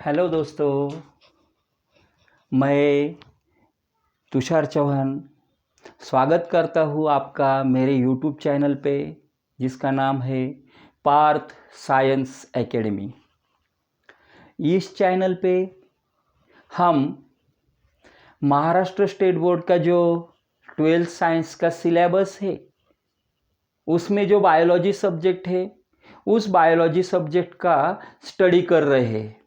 Hello दोस्तों, मैं तुषार चौहान स्वागत करता हूँ आपका मेरे यूट्यूब चैनल पे जिसका नाम है पार्थ साइंस एकेडमी। इस चैनल पे हम महाराष्ट्र स्टेट बोर्ड का जो 12th साइंस का सिलेबस है उसमें जो बायोलॉजी सब्जेक्ट है उस बायोलॉजी सब्जेक्ट का स्टडी कर रहे हैं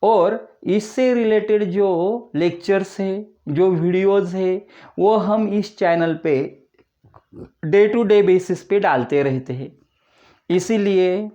और इससे रिलेटेड जो लेक्चर्स है, जो वीडियोस है, वो हम इस चैनल पे डे टू डे बेसिस पे डालते रहते हैं। इसीलिए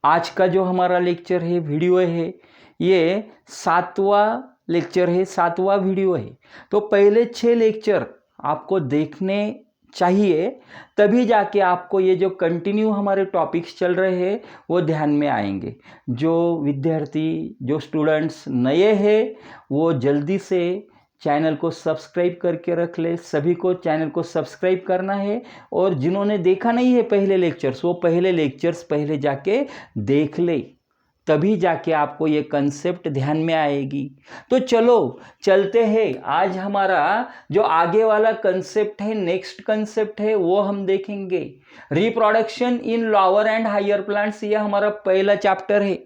आज का जो हमारा लेक्चर है, वीडियो है, ये 7वां लेक्चर है, 7वां वीडियो है। तो पहले 6 लेक्चर आपको देखने चाहिए, तभी जाके आपको ये जो कंटिन्यू हमारे टॉपिक्स चल रहे हैं वो ध्यान में आएंगे। जो विद्यार्थी, जो स्टूडेंट्स नए हैं, वो जल्दी से चैनल को सब्सक्राइब करके रख ले। सभी को चैनल को सब्सक्राइब करना है और जिन्होंने देखा नहीं है पहले लेक्चर्स, वो पहले लेक्चर्स पहले जाके देख ले, तभी जाके आपको ये कंसेप्ट ध्यान में आएगी। तो चलो चलते हैं। आज हमारा जो आगे वाला कंसेप्ट है, नेक्स्ट कंसेप्ट है, वो हम देखेंगे। Reproduction in lower and higher plants, ये हमारा पहला चैप्टर है।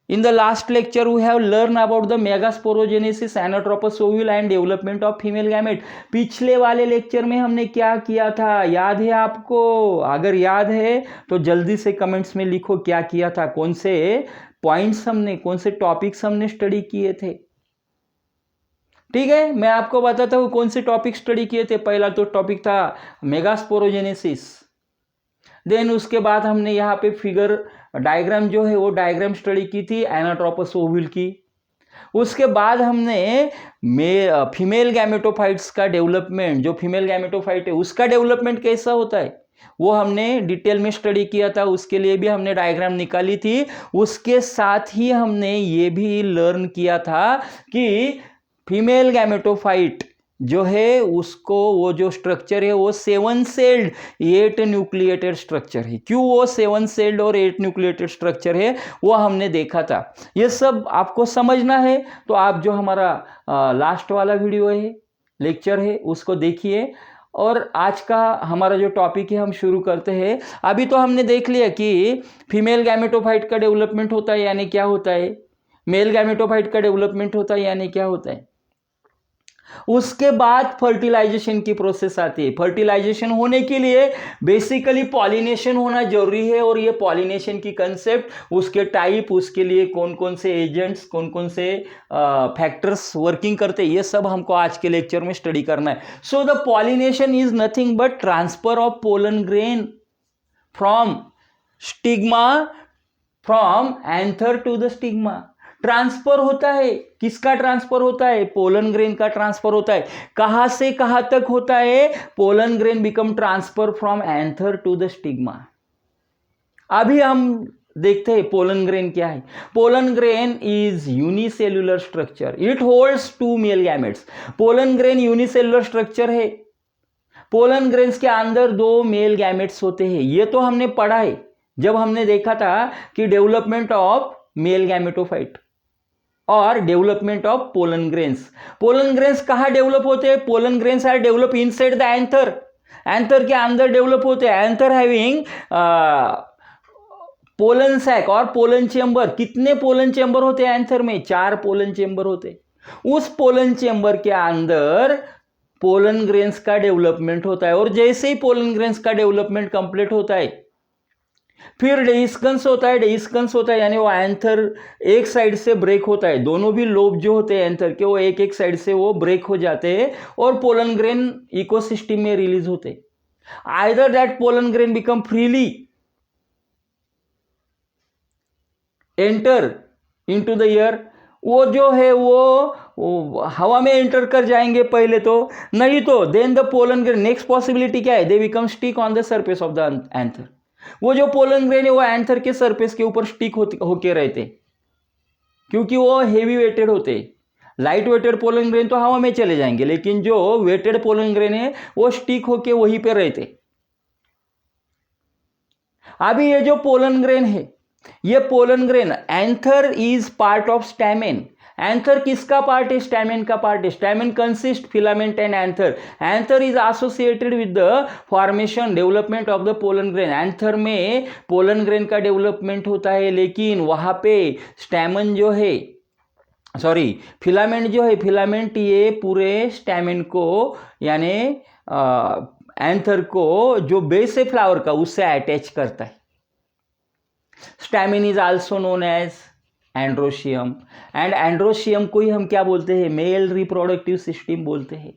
In the last lecture we have learned about the megasporogenesis, anatropous ovule and development of female gamete। पिछले वाले लेक्चर में हमने क्या किया था, याद है आपको? अगर याद है तो जल्दी से कमेंट्स में लिखो क्या किया था, कौन से पॉइंट्स हमने, कौन से टॉपिक्स हमने स्टडी किए थे। ठीक है, मैं आपको बताता हूँ कौन से टॉपिक स्टडी किए थे। पहला तो टॉपिक था मेगास्पोरोजेनेसिस। देन उसके बाद हमने यहाँ पे फिगर डायग्राम जो है वो डायग्राम स्टडी की थी एनाट्रोपस ओव्यूल की। उसके बाद हमने फीमेल गैमेटोफाइट्स का डेवलपमेंट, जो फीमेल गैमेटोफाइट है उसका डेवलपमेंट कैसा होता है वो हमने डिटेल में स्टडी किया था। उसके लिए भी हमने डायग्राम निकाली थी। उसके साथ ही हमने ये भी लर्न किया था कि फीमेल गैमेटोफाइट जो है उसको, वो जो स्ट्रक्चर है वो 7 सेल्ड 8 न्यूक्लिएटेड स्ट्रक्चर है। क्यों वो 7 सेल्ड और 8 न्यूक्लिएटेड स्ट्रक्चर है वो हमने देखा था। ये सब आपको समझना है तो आप जो हमारा लास्ट वाला वीडियो है, लेक्चर है, उसको देखिए। और आज का हमारा जो टॉपिक है हम शुरू करते हैं। अभी तो हमने देख लिया कि फीमेल गैमेटोफाइट का डेवलपमेंट होता है यानी क्या होता है, मेल गैमेटोफाइट का डेवलपमेंट होता है यानी क्या होता है। उसके बाद फर्टिलाइजेशन की प्रोसेस आती है। फर्टिलाइजेशन होने के लिए बेसिकली पॉलिनेशन होना जरूरी है और ये पॉलिनेशन की कंसेप्ट, उसके टाइप, उसके लिए कौन कौन से एजेंट्स, कौन कौन से फैक्टर्स वर्किंग करते हैं, ये सब हमको आज के लेक्चर में स्टडी करना है। So the pollination is nothing but transfer of pollen grain from stigma, from anther to the stigma. Transfer होता है, किसका ट्रांसफर होता है? पोलन ग्रेन का ट्रांसफर होता है। कहां से कहां तक होता है? Pollen grain become transfer from anther to the stigma. अभी हम देखते हैं पोलन ग्रेन क्या है। Pollen grain is unicellular structure, it holds 2 male gametes. Pollen grain unicellular structure है। पोलन ग्रेन्स के अंदर 2 मेल गैमेट्स होते हैं। ये तो हमने पढ़ा है जब हमने देखा था कि डेवलपमेंट ऑफ मेल गैमेटोफाइट और development of pollen grains. Pollen grains कहाँ डेवलप होते हैं? Pollen grains are develop inside the anther. Anther के अंदर डेवलप होते हैं। एंथर हैविंग पोलन सैक और पोलन चेंबर। कितने पोलन चेंबर होते हैं एंथर में? 4 पोलन चेंबर होते हैं। उस पोलन चेंबर के अंदर पोलन ग्रेन्स का डेवलपमेंट होता है और जैसे ही पोलन ग्रेन्स का डेवलपमेंट कंप्लीट होता है फिर डेइस्कन्स होता है। डेइस्कन्स होता है यानी वो एंथर एक साइड से ब्रेक होता है। दोनों भी लोब जो होते हैं एंथर के वो एक एक साइड से वो ब्रेक हो जाते हैं और पोलन ग्रेन इकोसिस्टम में रिलीज होते हैं। Either that pollen grain become freely enter into the air, वो जो है वो हवा में एंटर कर जाएंगे पहले तो, नहीं तो then the pollen grain, next possibility क्या है? They become stick on the surface of the anther. वो जो पोलन ग्रेन है वो एंथर के सरफेस के ऊपर स्टिक होके रहते क्योंकि वो हेवी वेटेड होते। लाइट वेटेड पोलन ग्रेन तो हवा में चले जाएंगे, लेकिन जो वेटेड पोलन ग्रेन है वो स्टिक होके वहीं पे रहते। अभी ये जो पोलन ग्रेन है ये pollen grain, anther is part of stamen. Anther किसका पार्ट है? स्टैमेन का पार्ट है। Stamen consist filament and anther. Anther is associated with the formation development of the pollen grain. Anther में पोलन ग्रेन का development होता है, लेकिन वहां पे स्टैमन जो है, सॉरी फिलामेंट जो है, फिलामेंट ये पूरे स्टैमेन को यानी एंथर को जो बेस है फ्लावर का उससे अटैच करता है। Stamen is also known as androecium, and androecium को ही हम क्या बोलते हैं? मेल रिप्रोडक्टिव सिस्टम बोलते हैं।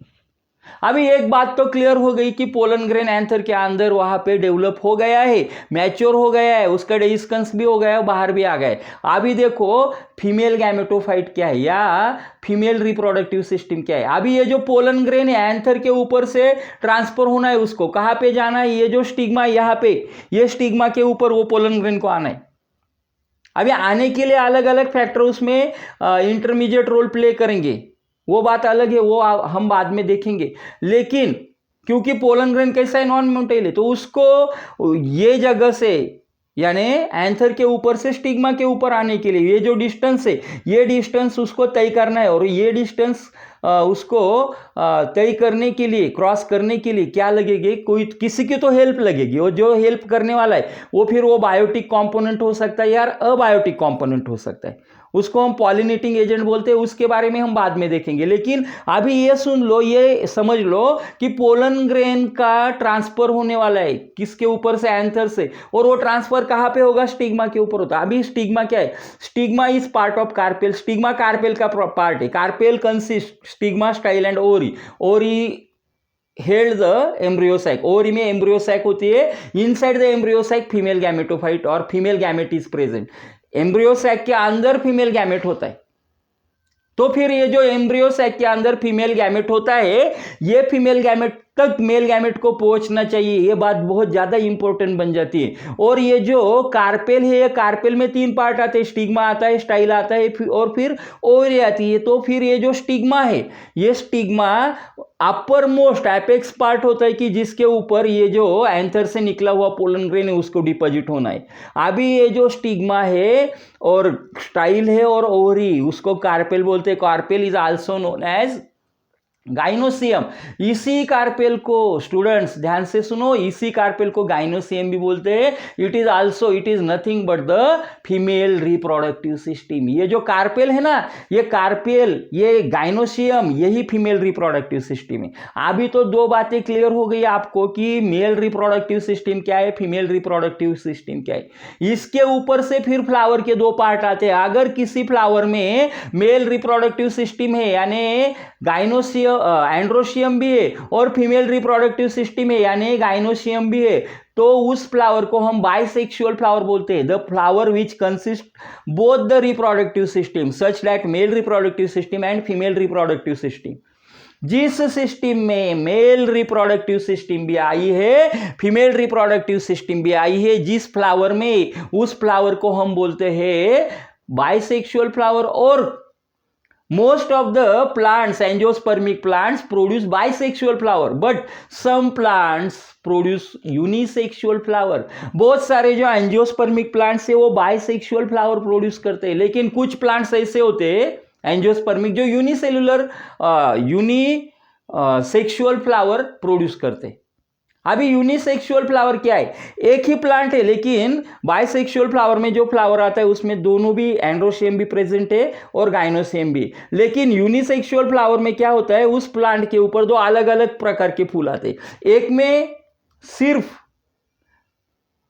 अभी एक बात तो क्लियर हो गई कि पोलन ग्रेन एंथर के अंदर वहां पे डेवलप हो गया है, मैच्योर हो गया है, उसका डेस्कन्स भी हो गया है, बाहर भी आ गए। अभी देखो फीमेल गैमेटोफाइट क्या है या फीमेल रिप्रोडक्टिव सिस्टम क्या है। अभी ये जो पोलन ग्रेन है एंथर के ऊपर से ट्रांसफर होना है, उसको कहां पे जाना है? ये जो स्टिग्मा यहां पे, ये स्टिग्मा के ऊपर वो पोलन ग्रेन को आना है। अभी आने के लिए अलग अलग फैक्टर उसमें इंटरमीडिएट रोल प्ले करेंगे, वो बात अलग है, वो हम बाद में देखेंगे। लेकिन क्योंकि पोलन ग्रेन कैसा है? नॉन मोटाइल है, तो उसको ये जगह से यानी एंथर के ऊपर से स्टिग्मा के ऊपर आने के लिए ये जो डिस्टेंस है, ये डिस्टेंस उसको तय करना है। और ये डिस्टेंस उसको तय करने के लिए, क्रॉस करने के लिए क्या लगेगी? कोई किसी की तो हेल्प लगेगी, और जो हेल्प करने वाला है वो फिर वो बायोटिक कंपोनेंट हो सकता है या अबायोटिक कंपोनेंट हो सकता है, उसको हम पॉलिनेटिंग एजेंट बोलते हैं। उसके बारे में हम बाद में देखेंगे। लेकिन अभी ये सुन लो, ये समझ लो कि पोलन ग्रेन का ट्रांसफर होने वाला है किसके ऊपर से? एंथर से। और वो ट्रांसफर कहां पे होगा? स्टिग्मा के ऊपर होता है। अभी स्टिग्मा क्या है? Stigma is part of carpel. Stigma carpel का पार्ट है। Carpel consist stigma, style and ओरी। ओरी हेल्ड द एम्ब्रियोसाइक, ओरी में एम्ब्रियोसाइक होती है। Inside the embryosac female gametophyte और female gamete is present. Embryo sac के अंदर फीमेल गैमेट होता है। तो फिर ये जो एम्ब्रियो सैक के अंदर फीमेल गैमेट होता है, ये फीमेल गैमेट तक मेल गैमेट को पहुंचना चाहिए। ये बात बहुत ज्यादा इंपॉर्टेंट बन जाती है। और ये जो कार्पेल है, ये कार्पेल में 3 पार्ट आते हैं, स्टिग्मा आता है, स्टाइल आता है और फिर ओरी आती है। तो फिर ये जो स्टिग्मा है, ये stigma upper most apex part होता है कि जिसके ऊपर ये जो एंथर से निकला हुआ पोलन ग्रेन है उसको डिपॉजिट होना है। अभी ये जो स्टिग्मा है और स्टाइल है और ओरी, उसको कार्पेल बोलते हैं। Carpel is also known as gynoecium. इसी कार्पेल को, स्टूडेंट्स ध्यान से सुनो, इसी कार्पेल को गाइनोसियम भी बोलते हैं। It is also, it is nothing but the female reproductive system. ये जो कार्पेल है ना, ये कार्पेल, ये गाइनोसियम, यही फीमेल रिप्रोडक्टिव सिस्टम है। अभी तो 2 बातें क्लियर हो गई आपको कि मेल रिप्रोडक्टिव सिस्टम क्या है, फीमेल रिप्रोडक्टिव सिस्टम क्या है। इसके ऊपर से फिर फ्लावर के 2 पार्ट आते हैं। अगर किसी फ्लावर में मेल रिप्रोडक्टिव सिस्टम है यानी गाइनोसियम, एंड्रोशियम भी है, और फीमेल रिप्रोडक्टिव सिस्टम है यानी गाइनोशियम भी है, तो उस फ्लावर को हम बाइसेक्सुअल फ्लावर बोलते हैं। The flower which consist both the reproductive system such that male reproductive system and female reproductive system. जिस सिस्टम में मेल रिप्रोडक्टिव सिस्टम भी आई है, फीमेल रिप्रोडक्टिव सिस्टम भी आई है, जिस फ्लावर में, उस फ्लावर को हम बोलते हैं बाइसेक्सुअल फ्लावर। और most of the plants, angiospermic plants produce bisexual flower, but some plants produce unisexual flower। बहुत सारे जो एंजियोस्पर्मिक प्लांट्स है वो बाइसेक्सुअल फ्लावर प्रोड्यूस करते हैं, लेकिन कुछ प्लांट्स ऐसे होते हैं एंजियोस्पर्मिक जो यूनिसेलुलर यूनिसेक्सुअल फ्लावर प्रोड्यूस करते हैं। अभी यूनिसेक्सुअल फ्लावर क्या है? एक ही प्लांट है, लेकिन बाइसेक्सुअल फ्लावर में जो फ्लावर आता है उसमें दोनों भी, एंड्रोशियम भी प्रेजेंट है और गाइनोशियम भी। लेकिन यूनिसेक्सुअल फ्लावर में क्या होता है? उस प्लांट के ऊपर 2 अलग अलग प्रकार के फूल आते हैं। एक में सिर्फ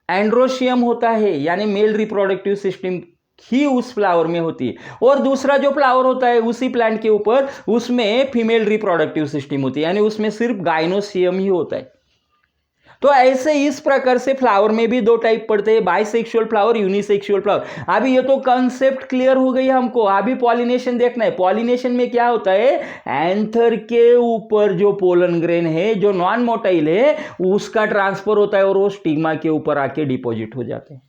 एंड्रोशियम होता है यानी मेल रिप्रोडक्टिव सिस्टम ही उस फ्लावर में होती है, और दूसरा जो फ्लावर होता है उसी प्लांट के ऊपर, उसमें फीमेल रिप्रोडक्टिव सिस्टम होती है यानी उसमें सिर्फ गाइनोशियम ही होता है। तो ऐसे इस प्रकार से फ्लावर में भी 2 टाइप पड़ते हैं, बाइसेक्सुअल फ्लावर, यूनिसेक्सुअल फ्लावर। अभी ये तो कंसेप्ट क्लियर हो गई हमको। अभी पॉलिनेशन देखना है। पॉलिनेशन में क्या होता है? एंथर के ऊपर जो पोलन ग्रेन है जो नॉन मोटाइल है उसका ट्रांसफर होता है और वो स्टिग्मा के ऊपर आके डिपॉजिट हो जाते हैं।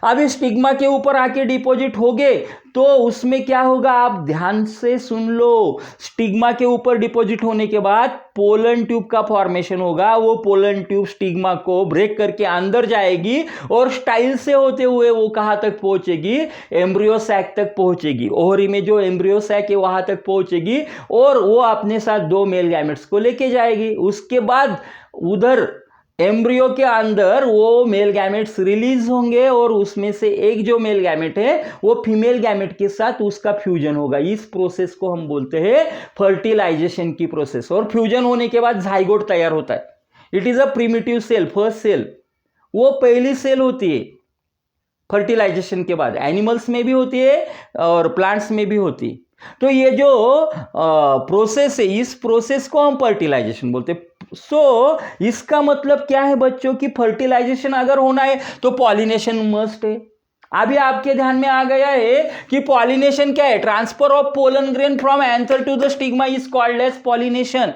अब इस स्टिग्मा के ऊपर आके डिपॉजिट हो गए तो उसमें क्या होगा, आप ध्यान से सुन लो। स्टिग्मा के ऊपर डिपॉजिट होने के बाद पोलन ट्यूब का फॉर्मेशन होगा। वो पोलन ट्यूब स्टिग्मा को ब्रेक करके अंदर जाएगी और स्टाइल से होते हुए वो कहां तक पहुंचेगी, एम्ब्रियो सैक तक पहुंचेगी। ओवरी में जो एम्ब्रियो सैक है वहां तक पहुंचेगी और वो अपने साथ 2 मेल गैमेट्स को लेके जाएगी। उसके बाद उधर एम्ब्रियो के अंदर वो मेल गैमेट्स रिलीज होंगे और उसमें से एक जो मेल गैमेट है वो फीमेल गैमेट के साथ उसका फ्यूजन होगा। इस प्रोसेस को हम बोलते हैं फर्टिलाइजेशन की प्रोसेस। और फ्यूजन होने के बाद जाइगोट तैयार होता है। It is a primitive cell, first cell, वो पहली सेल होती है फर्टिलाइजेशन के बाद। एनिमल्स में भी होती है और प्लांट्स में भी होती है। तो ये जो प्रोसेस है, इस प्रोसेस को हम फर्टिलाइजेशन बोलते हैं। इसका मतलब क्या है बच्चों की फर्टिलाइजेशन अगर होना है तो पॉलिनेशन मस्ट है। अभी आपके ध्यान में आ गया है कि पॉलिनेशन क्या है, transfer of pollen grain from anther to the stigma is called as pollination.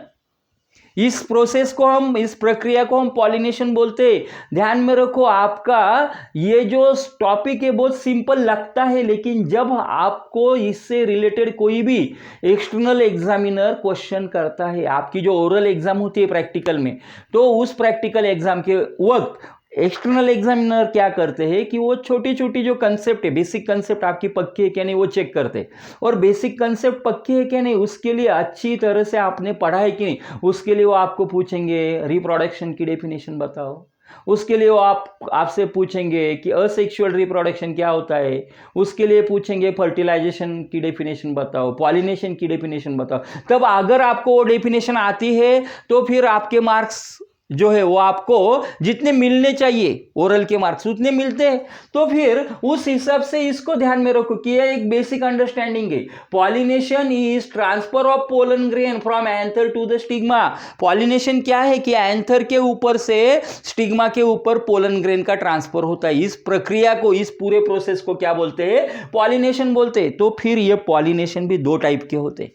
इस प्रोसेस को हम, इस प्रक्रिया को हम पॉलिनेशन बोलते हैं। ध्यान में रखो, आपका ये जो टॉपिक है बहुत सिंपल लगता है, लेकिन जब आपको इससे रिलेटेड कोई भी एक्सटर्नल एग्जामिनर क्वेश्चन करता है, आपकी जो ओरल एग्जाम होती है प्रैक्टिकल में, तो उस प्रैक्टिकल एग्जाम के वक्त एक्सटर्नल एग्जामिनर क्या करते हैं कि वो छोटी छोटी जो कंसेप्ट है, बेसिक कंसेप्ट आपकी पक्की है क्या नहीं वो चेक करते हैं। और बेसिक कंसेप्ट पक्की है क्या नहीं उसके लिए अच्छी तरह से आपने पढ़ा है कि नहीं, उसके लिए वो आपको पूछेंगे रिप्रोडक्शन की डेफिनेशन बताओ। उसके लिए वो आपसे पूछेंगे कि असेक्सुअल रिप्रोडक्शन क्या होता है। उसके लिए पूछेंगे फर्टिलाइजेशन की डेफिनेशन बताओ, पॉलिनेशन की डेफिनेशन बताओ। तब अगर आपको वो डेफिनेशन आती है तो फिर आपके मार्क्स जो है वो आपको जितने मिलने चाहिए ओरल के मार्क्स उतने मिलते हैं। तो फिर उस हिसाब से इसको ध्यान में रखो कि यह एक बेसिक अंडरस्टैंडिंग है। Pollination is transfer of pollen grain from anther to the stigma. Pollination क्या है कि एंथर के ऊपर से स्टिग्मा के ऊपर पोलन ग्रेन का ट्रांसफर होता है। इस प्रक्रिया को, इस पूरे प्रोसेस को क्या बोलते हैं, पॉलिनेशन बोलते हैं। तो फिर ये पॉलिनेशन भी 2 टाइप के होते हैं।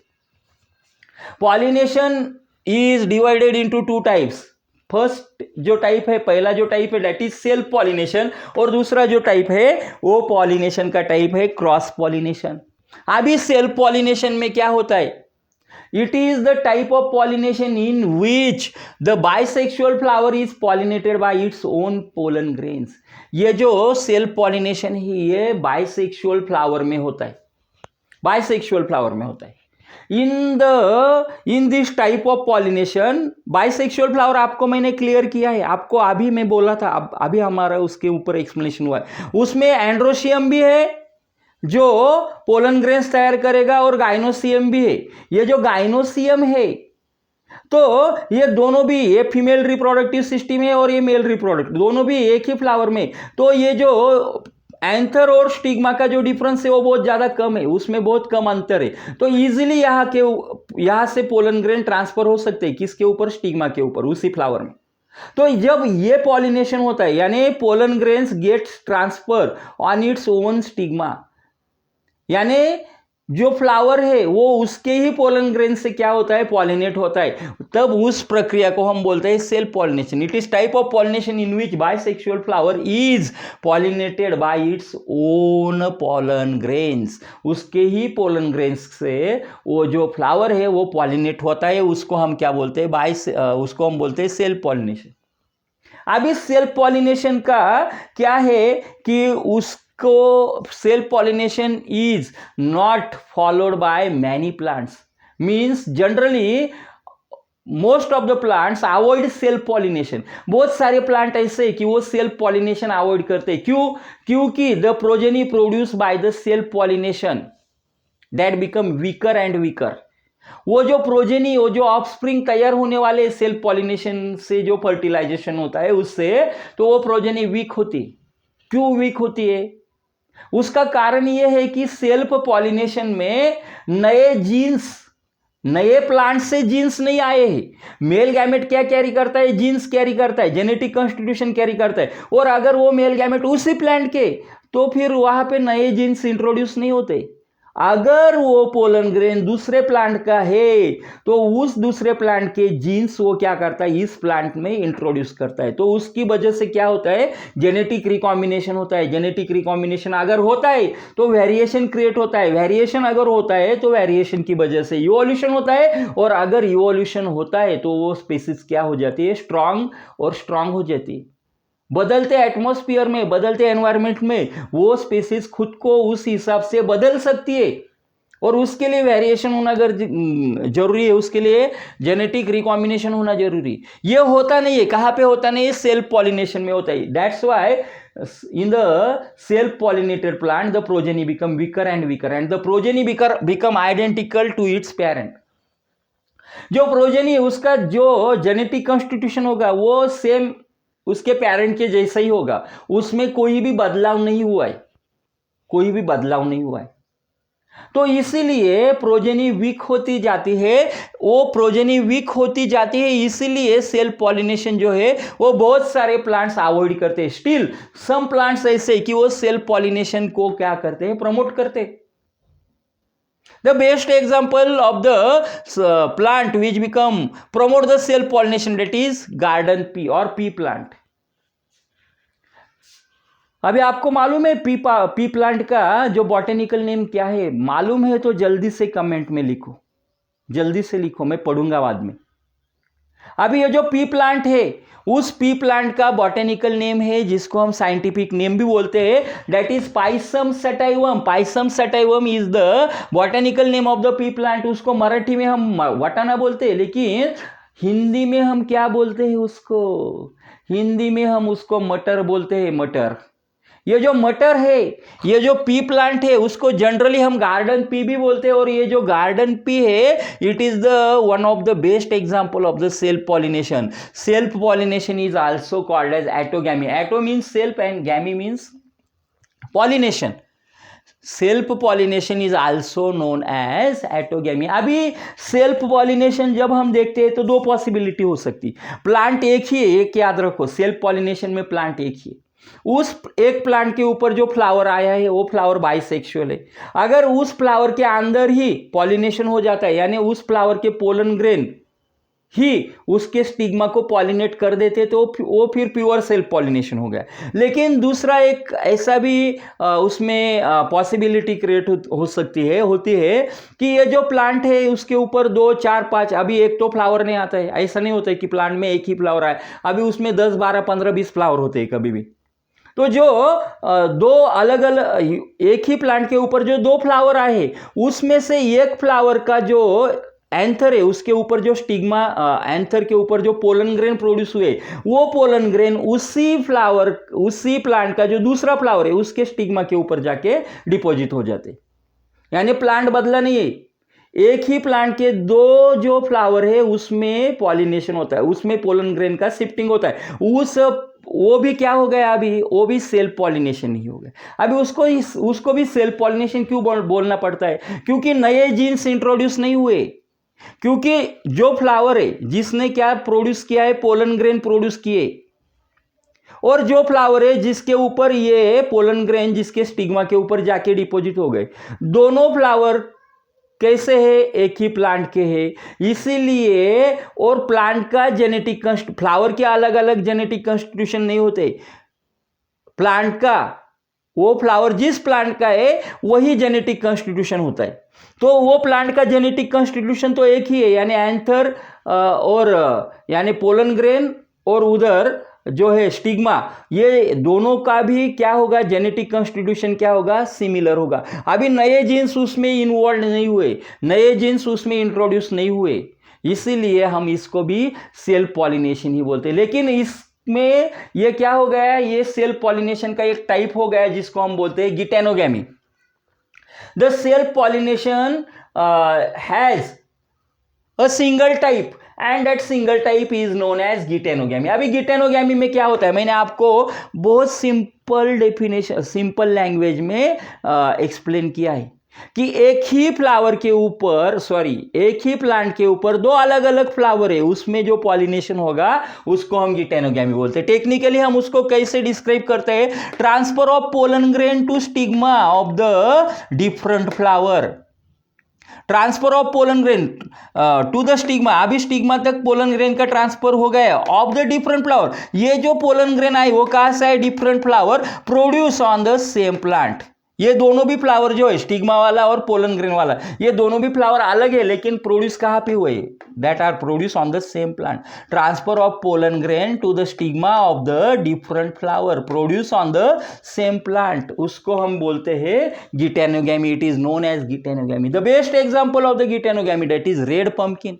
Pollination is divided into 2 types. First जो टाइप है, पहला जो टाइप है दैट इज सेल्फ पॉलिनेशन, और दूसरा जो टाइप है वो पॉलिनेशन का टाइप है क्रॉस पॉलिनेशन। अभी सेल्फ पॉलिनेशन में क्या होता है, it is the type of pollination in which the bisexual flower is pollinated bye its own pollen grains. ये जो सेल्फ पॉलिनेशन है ये बाइसेक्सुअल फ्लावर में होता है, बाइसेक्सुअल फ्लावर में होता है। In this type of pollination bisexual flower आपको मैंने क्लियर किया है, आपको अभी मैं बोला था, अभी हमारा उसके ऊपर एक्सप्लेनेशन हुआ है। उसमें एंड्रोशियम भी है जो पोलन ग्रेन्स तैयार करेगा और गाइनोसियम भी है। ये जो गाइनोसियम है तो ये दोनों भी, ये फीमेल रिप्रोडक्टिव सिस्टम है और ये मेल रिप्रोडक्ट, दोनों भी एक ही फ्लावर में। तो ये जो एंथर और स्टिग्मा का जो डिफरेंस है वो बहुत ज्यादा कम है, उसमें बहुत कम अंतर है। तो इजीली यहां से पोलन ग्रेन ट्रांसफर हो सकते हैं, किसके ऊपर, स्टिग्मा के ऊपर, उसी फ्लावर में। तो जब ये पॉलिनेशन होता है यानी pollen grains gets transfer on its own stigma, यानी जो फ्लावर है वो उसके ही पोलन ग्रेन से क्या होता है, पॉलिनेट होता है, तब उस प्रक्रिया को हम बोलते हैं self pollination. It is type of pollination in which bisexual flower is pollinated bye its own pollen grains. उसके ही पोलन ग्रेन्स से वो जो फ्लावर है वो पॉलिनेट होता है, उसको हम क्या बोलते हैं, उसको हम बोलते हैं सेल्फ पॉलिनेशन। अब इस सेल्फ पॉलिनेशन का क्या है कि को self pollination is not followed by many plants, means generally most of the plants avoid self pollination. बहुत सारे प्लांट ऐसे हैं कि वो सेल्फ पॉलिनेशन अवॉइड करते हैं। क्यों? क्योंकि the progeny produce by the self pollination that become weaker and weaker. वो जो प्रोजेनी, वो जो ऑफस्प्रिंग तैयार होने वाले सेल्फ पॉलिनेशन से जो फर्टिलाइजेशन होता है उससे, तो वो प्रोजेनी वीक होती। क्यों वीक होती है? उसका कारण यह है कि सेल्फ पॉलिनेशन में नए जीन्स, नए प्लांट से जीन्स नहीं आए हैं। मेल गैमेट क्या कैरी करता है, जीन्स कैरी करता है, जेनेटिक कॉन्स्टिट्यूशन कैरी करता है। और अगर वो मेल गैमेट उसी प्लांट के, तो फिर वहां पे नए जीन्स इंट्रोड्यूस नहीं होते। अगर वो पोलन ग्रेन दूसरे प्लांट का है तो उस दूसरे प्लांट के जीन्स वो क्या करता है, इस प्लांट में इंट्रोड्यूस करता है। तो उसकी वजह से क्या होता है, जेनेटिक रिकॉम्बिनेशन होता है। जेनेटिक रिकॉम्बिनेशन अगर होता है तो वेरिएशन क्रिएट होता है। वेरिएशन अगर होता है तो वेरिएशन की वजह से इवोल्यूशन होता है, और अगर इवोल्यूशन होता है तो वो स्पीसीज क्या हो जाती है, स्ट्रांग और स्ट्रांग हो जाती है। बदलते एटमॉस्फेयर में, बदलते एनवायरनमेंट में वो स्पीसीज खुद को उस हिसाब से बदल सकती है, और उसके लिए वेरिएशन होना अगर जरूरी है, उसके लिए जेनेटिक रिकॉम्बिनेशन होना जरूरी है। ये होता नहीं है, कहाँ पे होता नहीं है, सेल्फ पॉलिनेशन में होता है। That's why in the self pollinated plant the progeny become weaker and weaker and the progeny become identical to its parent। जो प्रोजेनी है उसका जो जेनेटिक कॉन्स्टिट्यूशन होगा वो सेम उसके पेरेंट के जैसा ही होगा, उसमें कोई भी बदलाव नहीं हुआ है, कोई भी बदलाव नहीं हुआ है। तो इसीलिए प्रोजेनी वीक होती जाती है, वो प्रोजेनी वीक होती जाती है, इसीलिए सेल्फ पॉलिनेशन जो है वो बहुत सारे प्लांट्स अवॉइड करते हैं। स्टिल सम प्लांट्स ऐसे कि वो सेल्फ पॉलिनेशन को क्या करते हैं, प्रमोट करते हैं। The best example of the plant which become promote the self pollination, that is garden pea or pea plant। अभी आपको मालूम है पी प्लांट का जो बॉटेनिकल नेम क्या है, मालूम है तो जल्दी से कमेंट में लिखो, जल्दी से लिखो, मैं पढ़ूंगा बाद में। अभी ये जो पी प्लांट है उस पी प्लांट का बॉटेनिकल नेम है, जिसको हम साइंटिफिक नेम भी बोलते हैं, that is Pisum sativum. Pisum sativum is the botanical name of the P plant. उसको मराठी में हम वटाना बोलते हैं, लेकिन हिंदी में हम क्या बोलते हैं उसको, हिंदी में हम उसको मटर बोलते हैं, मटर। ये जो मटर है, ये जो पी प्लांट है, उसको जनरली हम गार्डन पी भी बोलते हैं। और ये जो गार्डन पी है, it is the one of the best example of the self pollination. Self pollination is also called as autogamy. Auto means self and gamy means pollination. Self pollination is also known as autogamy. अभी self pollination जब हम देखते हैं तो दो possibility हो सकती। Plant एक ही है, एक याद रखो, सेल्फ पॉलिनेशन में प्लांट एक ही है। उस एक प्लांट के ऊपर जो फ्लावर आया है वो फ्लावर बाइसेक्सुअल है। अगर उस फ्लावर के अंदर ही पॉलिनेशन हो जाता है, यानी उस फ्लावर के पोलन ग्रेन ही उसके स्टिग्मा को पॉलिनेट कर देते, तो वो फिर प्योर सेल्फ पॉलिनेशन हो गया। लेकिन दूसरा एक ऐसा भी उसमें पॉसिबिलिटी क्रिएट हो सकती है, होती है कि ये जो प्लांट है उसके ऊपर 2, 4, 5, अभी एक तो फ्लावर नहीं आता है। ऐसा नहीं होता है कि प्लांट में एक ही फ्लावर आए, अभी उसमें 10, 12, 15, 20 फ्लावर होते हैं कभी भी। तो जो दो अलग अलग एक ही प्लांट के ऊपर जो 2 फ्लावर आए, उसमें से एक फ्लावर का जो एंथर है, उसके ऊपर जो स्टिग्मा, एंथर के ऊपर जो पोलन ग्रेन प्रोड्यूस हुए, वो पोलन ग्रेन उसी फ्लावर, उसी प्लांट का जो दूसरा फ्लावर है उसके स्टिग्मा के ऊपर जाके डिपॉजिट हो जाते। यानी प्लांट बदला नहीं है, एक ही प्लांट के 2 जो फ्लावर है उसमें पॉलिनेशन होता है, उसमें पोलन ग्रेन का शिफ्टिंग होता है। वो भी क्या हो गया, अभी वो भी सेल्फ पॉलिनेशन ही हो गया। अभी उसको भी सेल्फ पॉलिनेशन क्यों बोलना पड़ता है, क्योंकि नए जीन्स इंट्रोड्यूस नहीं हुए। क्योंकि जो फ्लावर है जिसने क्या प्रोड्यूस किया है, पोलन ग्रेन प्रोड्यूस किए, और जो फ्लावर है जिसके ऊपर ये पोलन ग्रेन जिसके स्टिग्मा के ऊपर जाके डिपॉजिट हो गए, दोनों फ्लावर कैसे है, एक ही प्लांट के हैं, इसीलिए। और प्लांट का जेनेटिक फ्लावर के अलग अलग जेनेटिक कॉन्स्टिट्यूशन नहीं होते। प्लांट का वो फ्लावर जिस प्लांट का है वही जेनेटिक कॉन्स्टिट्यूशन होता है। तो वो प्लांट का जेनेटिक कॉन्स्टिट्यूशन तो एक ही है, यानी एंथर और यानी पोलन ग्रेन और उधर जो है स्टिग्मा, ये दोनों का भी क्या होगा, जेनेटिक कॉन्स्टिट्यूशन क्या होगा, सिमिलर होगा। अभी नए जीन्स उसमें इन्वॉल्व नहीं हुए, नए जीन्स उसमें इंट्रोड्यूस नहीं हुए, इसीलिए हम इसको भी सेल्फ पॉलिनेशन ही बोलते हैं। लेकिन इसमें ये क्या हो गया, ये सेल्फ पॉलिनेशन का एक टाइप हो गया जिसको हम बोलते हैं geitonogamy. The self pollination has a single type and that single type is known as geitonogamy. अभी गिटेनोगैमी में क्या होता है, मैंने आपको बहुत सिंपल डेफिनेशन, सिंपल लैंग्वेज में एक्सप्लेन किया है। कि एक ही फ्लावर के ऊपर एक ही प्लांट के ऊपर दो अलग अलग फ्लावर है, उसमें जो पॉलिनेशन होगा उसको हम गिटेनोगैमी बोलते हैं। टेक्निकली हम उसको कैसे डिस्क्राइब करते हैं? Transfer of pollen grain to stigma of the different flower. Transfer of pollen grain to the stigma, अभी स्टिग्मा तक पोलन ग्रेन का ट्रांसफर हो गया ऑफ द डिफरेंट फ्लावर। ये जो पोलन ग्रेन आई वो कहां से है? Different flower produce on the same plant. ये दोनों भी फ्लावर जो है, स्टिग्मा वाला और पोलन ग्रेन वाला, ये दोनों भी फ्लावर अलग है लेकिन प्रोड्यूस कहां पे हुए? That are produce on the same plant. Transfer of pollen grain to the stigma of the different flower produce on the same plant, उसको हम बोलते हैं geitonogamy. It is known as geitonogamy. The best example of the geitonogamy that is red pumpkin.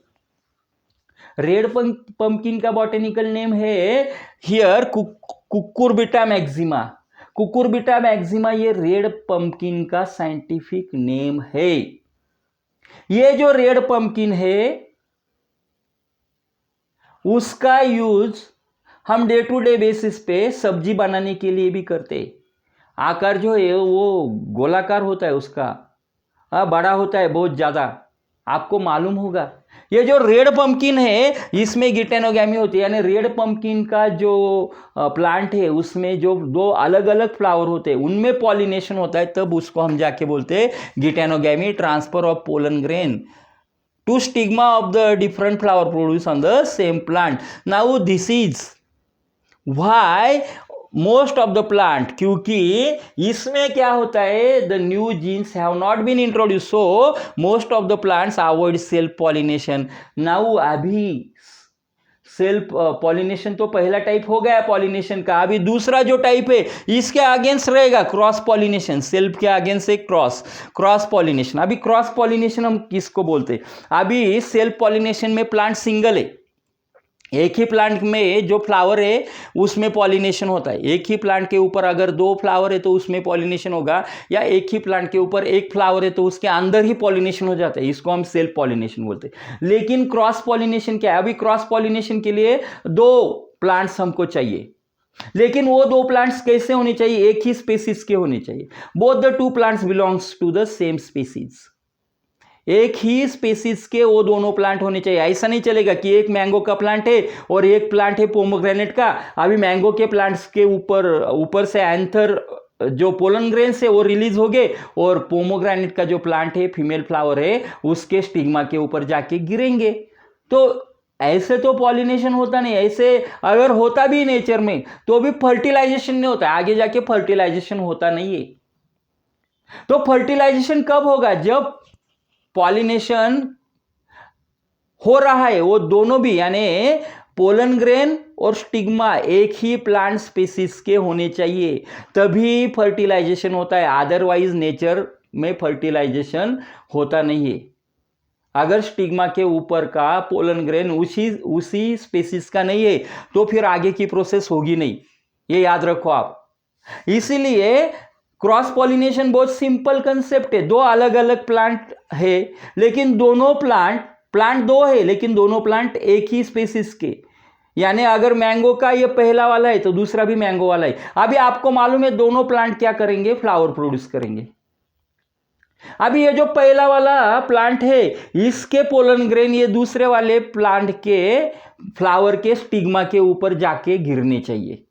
Red pumpkin का botanical name है here Cucurbita maxima. Cucurbita maxima ये red pumpkin का scientific name है। ये जो रेड पंपकिन है उसका use हम डे टू डे बेसिस पे सब्जी बनाने के लिए भी करते हैं। आकार जो है वो गोलाकार होता है, उसका बड़ा होता है बहुत ज्यादा, आपको मालूम होगा। ये जो रेड पंपकिन है इसमें गिटेनोगैमी होती है, यानी रेड पंपकिन का जो प्लांट है उसमें जो दो अलग अलग फ्लावर होते हैं उनमें पॉलिनेशन होता है, तब उसको हम जाके बोलते हैं geitonogamy. Transfer of pollen grain to stigma of the different flower produce on the same plant. Now this is why most of the plant, क्योंकि इसमें क्या होता है, the new genes have not been introduce, so most of the plants avoid self pollination. Now अभी self pollination तो पहला type हो गया पॉलिनेशन का, अभी दूसरा जो टाइप है इसके अगेंस्ट रहेगा क्रॉस पॉलिनेशन। सेल्फ के अगेंस्ट है क्रॉस पॉलिनेशन। अभी क्रॉस पॉलिनेशन हम किसको बोलते हैं? अभी सेल्फ पॉलिनेशन में प्लांट सिंगल है, एक ही प्लांट में जो फ्लावर है उसमें पॉलिनेशन होता है। एक ही प्लांट के ऊपर अगर दो फ्लावर है तो उसमें पॉलिनेशन होगा, या एक ही प्लांट के ऊपर एक फ्लावर है तो उसके अंदर ही पॉलिनेशन हो जाता है, इसको हम सेल्फ पॉलिनेशन बोलते हैं। लेकिन क्रॉस पॉलिनेशन क्या है? अभी क्रॉस पॉलिनेशन के लिए दो प्लांट्स हमको चाहिए, लेकिन वो दो प्लांट्स कैसे होने चाहिए? एक ही स्पीसीज के होने चाहिए। Both the two plants belongs to the same species, एक ही स्पीसीज के वो दोनों प्लांट होने चाहिए। ऐसा नहीं चलेगा कि एक मैंगो का प्लांट है और एक प्लांट है पोमोग्रेनेट का। अभी मैंगो के प्लांट्स के ऊपर से एंथर जो पोलन ग्रेन्स है वो रिलीज हो गए, और पोमोग्रेनेट का जो प्लांट है फीमेल फ्लावर है उसके स्टिग्मा के ऊपर जाके गिरेंगे। तो ऐसे तो पॉलिनेशन होता नहीं। ऐसे अगर होता भी नेचर में तो भी फर्टिलाइजेशन नहीं होता, आगे जाके फर्टिलाइजेशन होता नहीं है। तो फर्टिलाइजेशन कब होगा? जब पॉलिनेशन हो रहा है वो दोनों भी, यानी पोलन ग्रेन और स्टिग्मा एक ही प्लांट स्पीसीज के होने चाहिए, तभी फर्टिलाइजेशन होता है। अदरवाइज नेचर में फर्टिलाइजेशन होता नहीं है। अगर स्टिग्मा के ऊपर का पोलन ग्रेन उसी स्पीसीज का नहीं है तो फिर आगे की प्रोसेस होगी नहीं, ये याद रखो आप। इसीलिए क्रॉस पॉलिनेशन बहुत सिंपल कंसेप्ट है। दो अलग अलग प्लांट है लेकिन दोनों प्लांट दो है लेकिन दोनों प्लांट एक ही स्पीसीज के, यानी अगर मैंगो का ये पहला वाला है तो दूसरा भी मैंगो वाला है। अभी आपको मालूम है दोनों प्लांट क्या करेंगे? फ्लावर प्रोड्यूस करेंगे। अभी ये जो पहला वाला प्लांट है इसके पोलन ग्रेन ये दूसरे वाले प्लांट के फ्लावर के स्टिग्मा के ऊपर जाके गिरने चाहिए।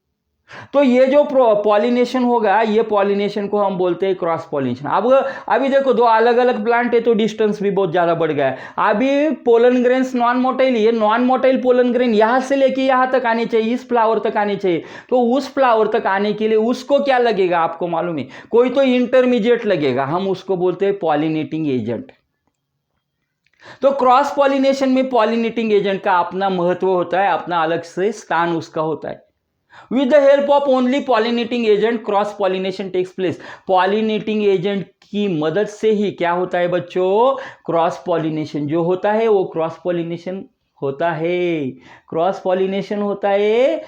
तो ये जो पॉलिनेशन होगा, ये पॉलिनेशन को हम बोलते हैं क्रॉस पॉलिनेशन। अब अभी देखो दो अलग अलग प्लांट है तो डिस्टेंस भी बहुत ज्यादा बढ़ गया है। अभी पोलन ग्रेन्स नॉन मोटाइल, ये नॉन मोटाइल पोलन ग्रेन यहां से लेके यहां तक आने चाहिए, इस फ्लावर तक आने चाहिए। तो उस फ्लावर तक आने के लिए उसको क्या लगेगा आपको मालूम है? कोई तो इंटरमीडिएट लगेगा, हम उसको बोलते हैं पॉलिनेटिंग एजेंट। तो क्रॉस पॉलिनेशन में पॉलिनेटिंग एजेंट का अपना महत्व होता है, अपना अलग से स्थान उसका होता है। With the help of only pollinating agent, cross pollination takes place. Pollinating agent की मदद से ही क्या होता है बच्चों? क्रॉस पॉलिनेशन जो होता है वो क्रॉस पॉलिनेशन होता है। क्रॉस पॉलिनेशन होता है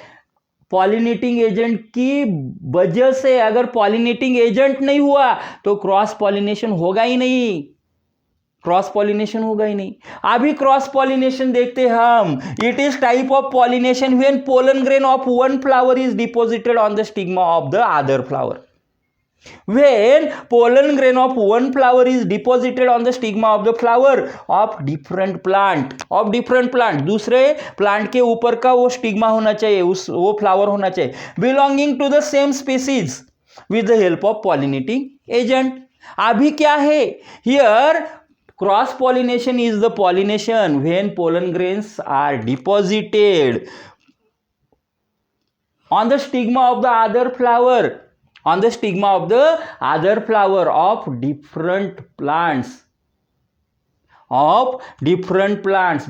पॉलिनेटिंग एजेंट की वजह से। अगर पॉलिनेटिंग एजेंट नहीं हुआ तो क्रॉस पॉलिनेशन होगा ही नहीं, क्रॉस पॉलिनेशन होगा ही नहीं। अभी क्रॉस पॉलिनेशन देखते हम। It is type of pollination when pollen grain of one flower is deposited on the stigma of the other flower. when pollen grain of one flower is deposited on the stigma of the flower of different plant दूसरे plant के ऊपर का वो stigma होना चाहिए, उस वो flower होना चाहिए belonging to the same species with the help of pollinating agent. अभी क्या है here, cross pollination is the pollination when pollen grains are deposited on the stigma of the other flower, on the stigma of the other flower of different plants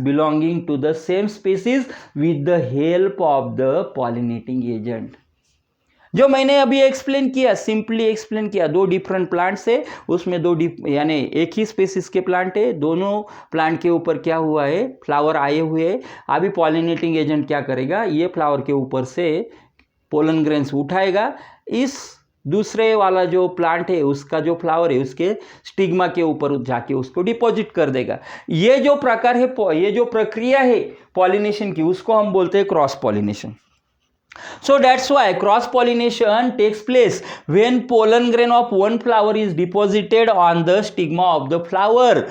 belonging to the same species with the help of the pollinating agent. जो मैंने अभी explain किया, simply explain किया, दो different plants है, उसमें दो यानी एक ही स्पीसीज के प्लांट है, दोनों प्लांट के ऊपर क्या हुआ है, फ्लावर आए हुए हैं. अभी पॉलिनेटिंग एजेंट क्या करेगा, ये फ्लावर के ऊपर से पोलन ग्रेन्स उठाएगा, इस दूसरे वाला जो प्लांट है उसका जो फ्लावर है उसके स्टिग्मा के ऊपर जाके उसको डिपॉजिट कर देगा. ये जो प्रकार है, ये जो प्रक्रिया है पॉलिनेशन की, उसको हम बोलते हैं cross pollination. So that's why cross pollination takes place when pollen grain of one flower is deposited on the stigma of the flower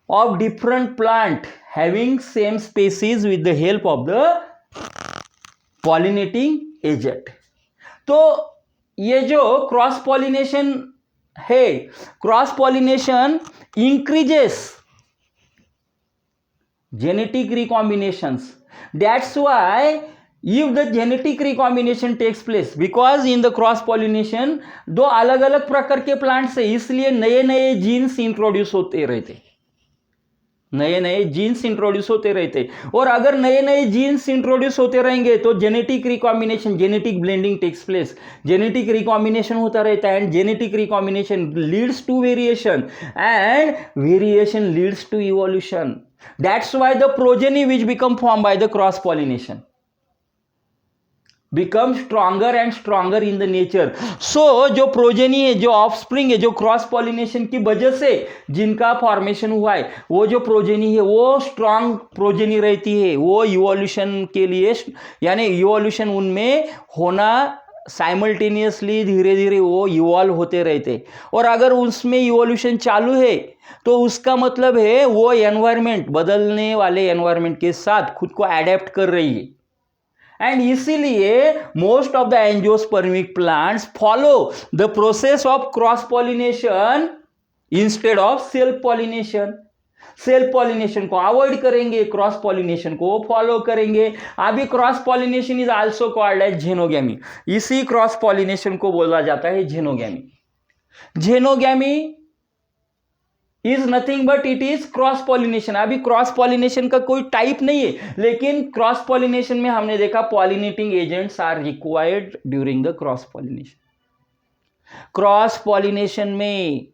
of different plant having same species with the help of the pollinating agent. तो ये जो cross pollination है, cross pollination increases genetic recombinations. That's why if the genetic recombination takes place, because in the cross pollination दो अलग अलग प्रकार के plants है, इसलिए नए नए जीन्स इंट्रोड्यूस होते रहते, नए नए जीन्स इंट्रोड्यूस होते रहते. और अगर नए नए जीन्स इंट्रोड्यूस होते रहेंगे तो genetic recombination, genetic blending takes place, genetic recombination होता रहता है, and genetic recombination leads to variation, and variation leads to evolution. That's why the progeny which become form by the cross pollination become stronger and stronger in the nature. So जो progeny है, जो offspring है, जो cross pollination की वजह से जिनका formation हुआ है, वो जो प्रोजेनी है वो स्ट्रांग प्रोजेनी रहती है, वो इवोल्यूशन के लिए, यानी इवोल्यूशन उनमें होना साइमल्टेनियसली धीरे धीरे वो इवॉल्व होते रहते. और अगर उसमें इवोल्यूशन चालू है तो उसका मतलब है वो एनवायरमेंट, बदलने वाले एनवायरमेंट के साथ खुद को एडेप्ट कर रही है. एंड इसीलिए most of the angiospermic plants follow the process of cross pollination instead of self pollination. Self pollination को अवॉइड करेंगे, क्रॉस पॉलिनेशन को फॉलो करेंगे. अभी cross pollination is also called as xenogamy. इसी क्रॉस पॉलिनेशन को बोला जाता है xenogamy. Xenogamy is nothing but it is cross pollination. अभी क्रॉस पॉलिनेशन का कोई टाइप नहीं है, लेकिन क्रॉस पॉलिनेशन में हमने देखा pollinating agents are required during the cross pollination. Cross pollination में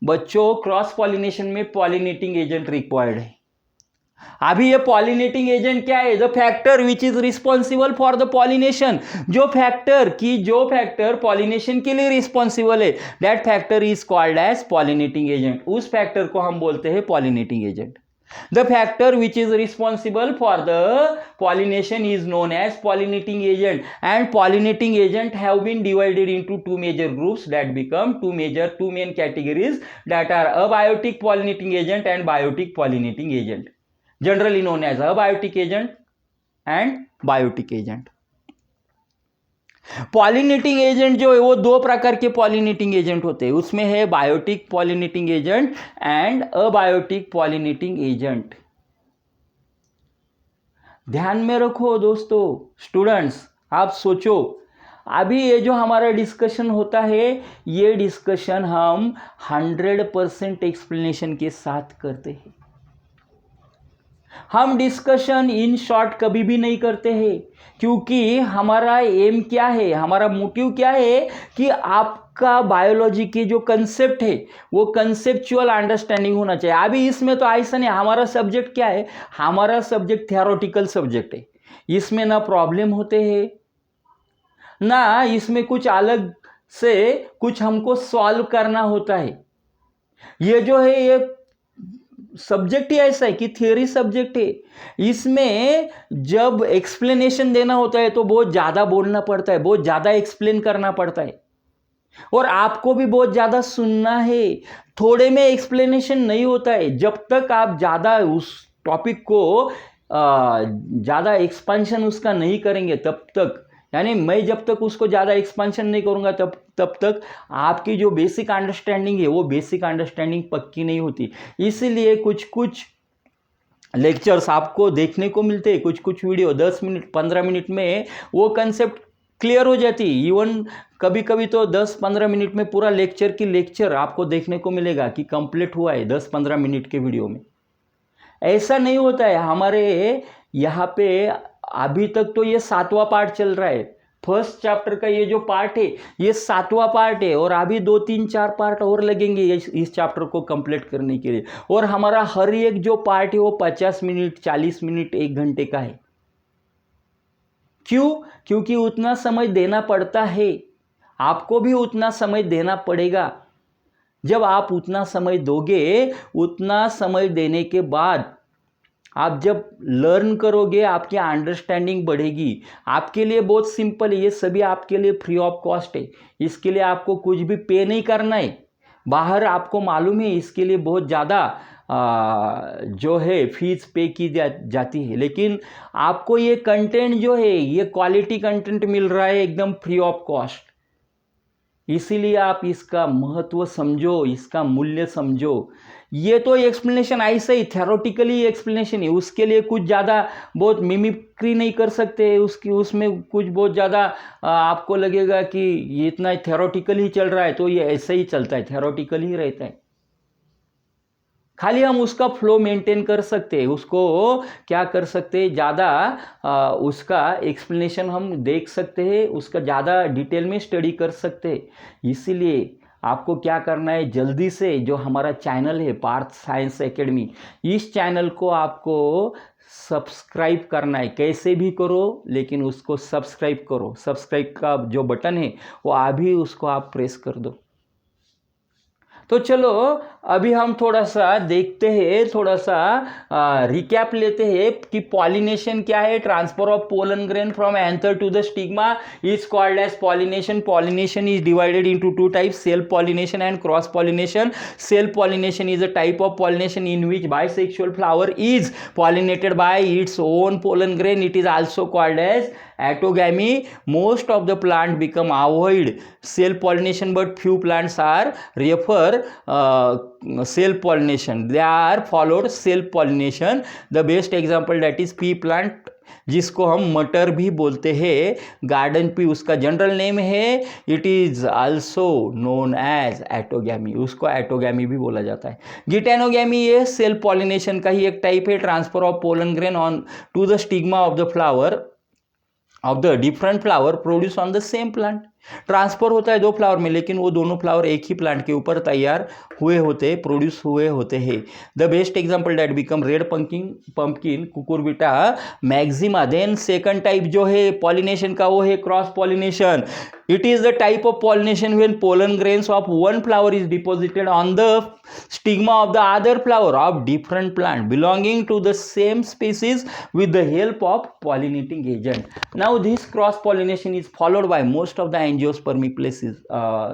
बच्चों, क्रॉस पॉलिनेशन में पॉलिनेटिंग एजेंट रिक्वायर्ड है. अभी ये पॉलिनेटिंग एजेंट क्या है, the factor which is responsible for the pollination. जो फैक्टर पॉलिनेशन के लिए रिस्पॉन्सिबल है, that factor is called as pollinating agent. उस फैक्टर को हम बोलते हैं pollinating agent. The factor which is responsible for the pollination is known as pollinating agent. And pollinating agent have been divided into two major groups that become two main categories that are abiotic pollinating agent and biotic pollinating agent, generally known as abiotic agent and biotic agent. Pollinating agent जो है वो दो प्रकार के pollinating agent होते हैं, उसमें है biotic pollinating agent and abiotic pollinating agent. ध्यान में रखो दोस्तों, स्टूडेंट्स, आप सोचो, अभी ये जो हमारा डिस्कशन होता है, ये डिस्कशन हम 100% एक्सप्लेनेशन के साथ करते हैं. हम डिस्कशन इन शॉर्ट कभी भी नहीं करते हैं, क्योंकि हमारा एम क्या है, हमारा मोटिव क्या है कि आपका बायोलॉजी के जो कंसेप्ट है वो कंसेप्चुअल अंडरस्टैंडिंग होना चाहिए. अभी इसमें तो ऐसा नहीं, हमारा सब्जेक्ट क्या है, हमारा सब्जेक्ट थियोरेटिकल सब्जेक्ट है. इसमें ना प्रॉब्लम होते हैं, ना इसमें कुछ अलग से कुछ हमको सॉल्व करना होता है. ये जो है ये सब्जेक्ट ही ऐसा है कि थियरी सब्जेक्ट है. इसमें जब एक्सप्लेनेशन देना होता है तो बहुत ज़्यादा बोलना पड़ता है, बहुत ज़्यादा एक्सप्लेन करना पड़ता है. और आपको भी बहुत ज़्यादा सुनना है। थोड़े में एक्सप्लेनेशन नहीं होता है। जब तक आप ज़्यादा उस टॉपिक को ज़्यादा एक्सपेंशन उसका नहीं करेंगे तब तक, यानी मैं जब तक उसको ज़्यादा एक्सपेंशन नहीं करूँगा तब तक आपकी जो बेसिक अंडरस्टैंडिंग है वो बेसिक अंडरस्टैंडिंग पक्की नहीं होती। इसीलिए कुछ कुछ लेक्चर्स आपको देखने को मिलते हैं, कुछ कुछ वीडियो 10 मिनट 15 मिनट में वो कंसेप्ट क्लियर हो जाती है। इवन कभी कभी तो 10-15 मिनट में पूरा लेक्चर आपको देखने को मिलेगा कि कंप्लीट हुआ है 10-15 मिनट के वीडियो में। ऐसा नहीं होता है हमारे यहाँ पे। अभी तक तो ये 7वां पार्ट चल रहा है। फर्स्ट चैप्टर का ये जो पार्ट है ये 7वां पार्ट है, और अभी 2-3-4 पार्ट और लगेंगे इस चैप्टर को कंप्लीट करने के लिए। और हमारा हर एक जो पार्ट है वो 50 मिनट 40 मिनट 1 घंटे का है। क्यों? क्योंकि उतना समय देना पड़ता है। आपको भी उतना समय देना पड़ेगा। जब आप उतना समय दोगे, उतना समय देने के बाद आप जब लर्न करोगे आपकी अंडरस्टैंडिंग बढ़ेगी। आपके लिए बहुत सिंपल है, ये सभी आपके लिए फ्री ऑफ कॉस्ट है। इसके लिए आपको कुछ भी पे नहीं करना है। बाहर आपको मालूम है इसके लिए बहुत ज़्यादा जो है फीस पे की जाती है, लेकिन आपको ये कंटेंट जो है ये क्वालिटी कंटेंट मिल रहा है एकदम फ्री ऑफ कॉस्ट। इसीलिए आप इसका महत्व समझो, इसका मूल्य समझो। ये तो एक्सप्लेनेशन ऐसे ही थ्योरेटिकली एक्सप्लेनेशन है, उसके लिए कुछ ज़्यादा बहुत मिमिक्री नहीं कर सकते उसमें कुछ बहुत ज़्यादा आपको लगेगा कि ये इतना थ्योरेटिकल ही चल रहा है, तो ये ऐसे ही चलता है, थ्योरेटिकल ही रहता है। खाली हम उसका फ्लो मेंटेन कर सकते हैं, उसको क्या कर सकते हैं, ज़्यादा उसका एक्सप्लेनेशन हम देख सकते हैं, उसका ज़्यादा डिटेल में स्टडी कर सकते हैं। इसीलिए आपको क्या करना है, जल्दी से जो हमारा चैनल है पार्थ साइंस एकेडमी, इस चैनल को आपको सब्सक्राइब करना है। कैसे भी करो लेकिन उसको सब्सक्राइब करो। सब्सक्राइब का जो बटन है वो अभी उसको आप प्रेस कर दो। तो चलो अभी हम थोड़ा सा देखते हैं, थोड़ा सा रिकैप लेते हैं कि पॉलिनेशन क्या है। Transfer of pollen grain from anther to the stigma is called as pollination. Pollination is divided into two types, self pollination and cross pollination. Self pollination is a type of pollination in which bisexual flower is pollinated by its own pollen grain. It is also called as autogamy. Most of the plant become avoid self pollination, but few plants are refer self pollination. They are followed self pollination. The best example that is pea plant, जिसको हम मटर भी बोलते हैं, garden pea उसका general name है। It is also known as autogamy, उसको autogamy भी बोला जाता है। गिटेनोगैमी ये सेल्फ पॉलिनेशन का ही एक टाइप है। Transfer of pollen grain on to the stigma of the flower of the different flower produce on the same plant. Transfer होता है दो फ्लावर में, लेकिन वो दोनों फ्लावर एक ही प्लांट के ऊपर तैयार हुए होते, प्रोड्यूस हुए होते हैं। The best example that become red pumpkin cucurbita maxima. Then second type जो है पॉलिनेशन का वो है cross pollination. It is the type of pollination when pollen grains of one flower is deposited on the stigma of the other flower of different plant belonging to the same species with the help of pollinating agent. Now this cross pollination is followed by most of the angiospermy